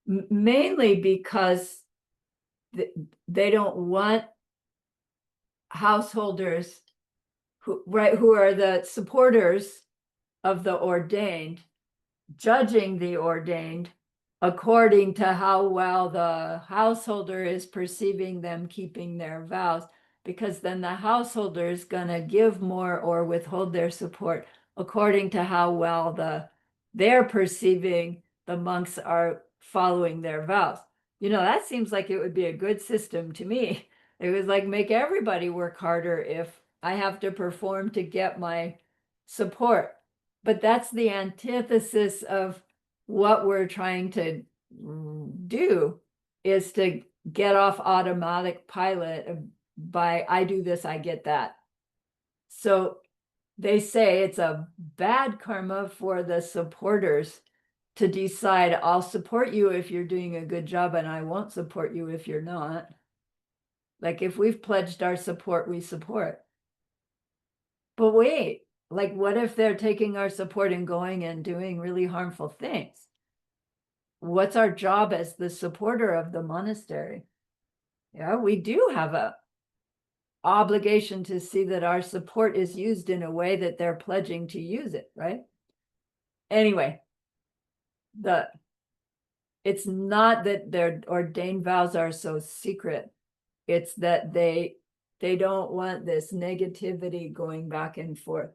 Speaker 1: mainly because they don't want householders who are the supporters of the ordained, judging the ordained according to how well the householder is perceiving them keeping their vows, because then the householder is going to give more or withhold their support according to how well they're perceiving the monks are following their vows. That seems like it would be a good system to me. It was like make everybody work harder if I have to perform to get my support. But that's the antithesis of what we're trying to do, is to get off automatic pilot by I do this, I get that. So they say it's a bad karma for the supporters to decide I'll support you if you're doing a good job and I won't support you if you're not. Like if we've pledged our support, we support. But wait, like what if they're taking our support and going and doing really harmful things? What's our job as the supporter of the monastery? Yeah, we do have a obligation to see that our support is used in a way that they're pledging to use it, right? Anyway, it's not that their ordained vows are so secret. It's that they don't want this negativity going back and forth.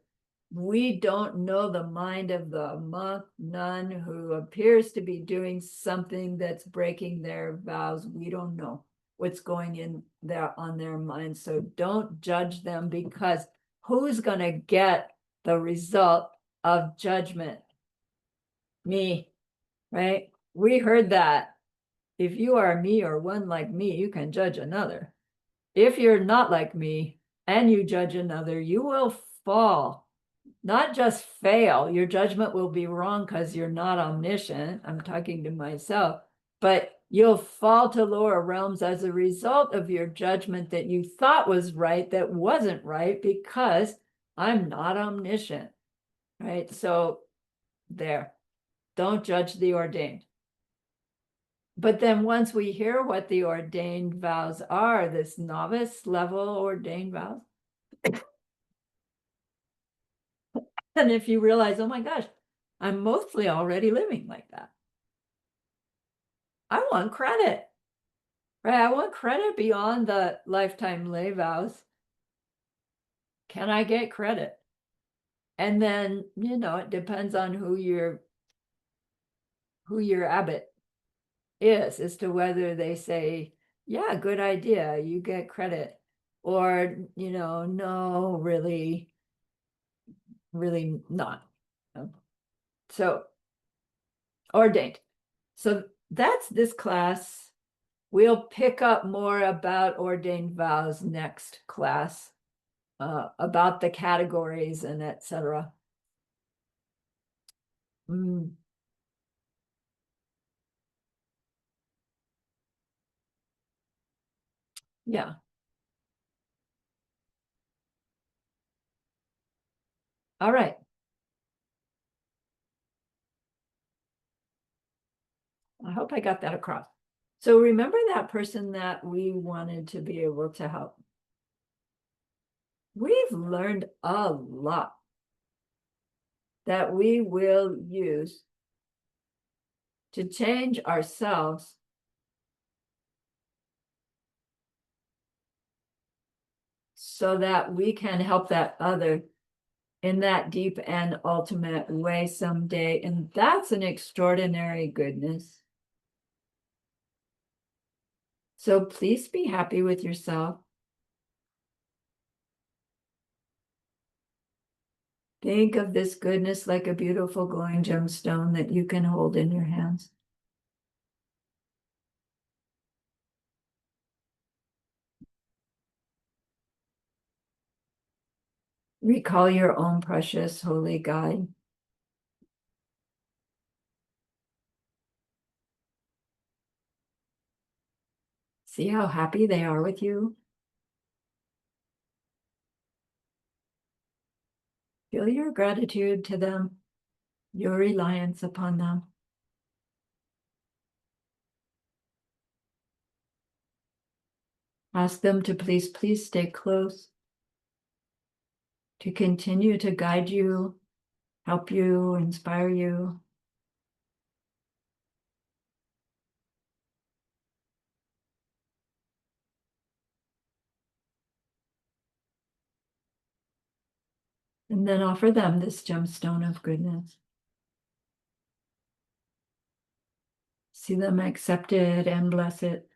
Speaker 1: We don't know the mind of the monk nun who appears to be doing something that's breaking their vows. We don't know what's going in there on their mind. So don't judge them, because who's going to get the result of judgment? Me, right? we heard that if you are me or one like me, you can judge another. If you're not like me and you judge another, you will fall, not just fail. Your judgment will be wrong because you're not omniscient. I'm talking to myself, but you'll fall to lower realms as a result of your judgment that you thought was right, that wasn't right, because I'm not omniscient, right? So there, don't judge the ordained. But then once we hear what the ordained vows are, this novice level ordained vows, and if you realize, oh my gosh, I'm mostly already living like that. I want credit, right? I want credit beyond the lifetime lay vows. Can I get credit? And then, it depends on who your abbot is as to whether they say, yeah, good idea, you get credit, or, no, really not. So ordained. So that's this class. We'll pick up more about ordained vows next class, about the categories and etc. Yeah. All right. I hope I got that across. So remember that person that we wanted to be able to help. We've learned a lot that we will use to change ourselves so that we can help that other in that deep and ultimate way someday. And that's an extraordinary goodness. So please be happy with yourself. Think of this goodness like a beautiful glowing gemstone that you can hold in your hands. Recall your own precious holy guide. See how happy they are with you? Feel your gratitude to them, your reliance upon them. Ask them to please stay close, to continue to guide you, help you, inspire you. And then offer them this gemstone of goodness. See them accept it and bless it.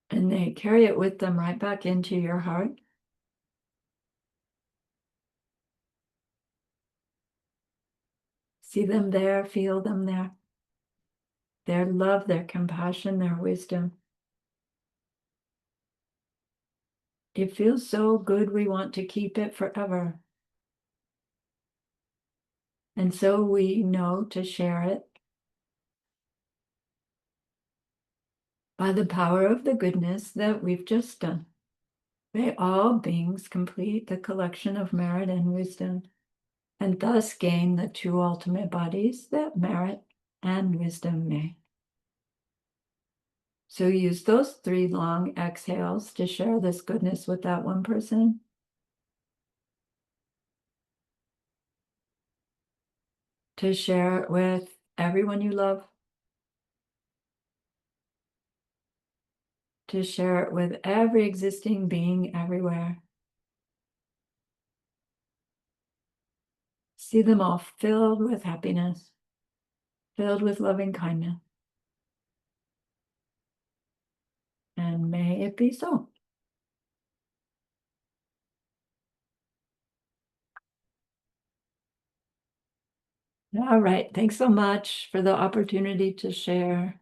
Speaker 1: And they carry it with them right back into your heart. See them there, feel them there. Their love, their compassion, their wisdom. It feels so good, we want to keep it forever. And so we know to share it by the power of the goodness that we've just done. May all beings complete the collection of merit and wisdom, and thus gain the two ultimate bodies that merit and wisdom may. So use those 3 long exhales to share this goodness with that one person. To share it with everyone you love. To share it with every existing being everywhere. See them all filled with happiness, filled with loving kindness. And may it be so. All right, thanks so much for the opportunity to share.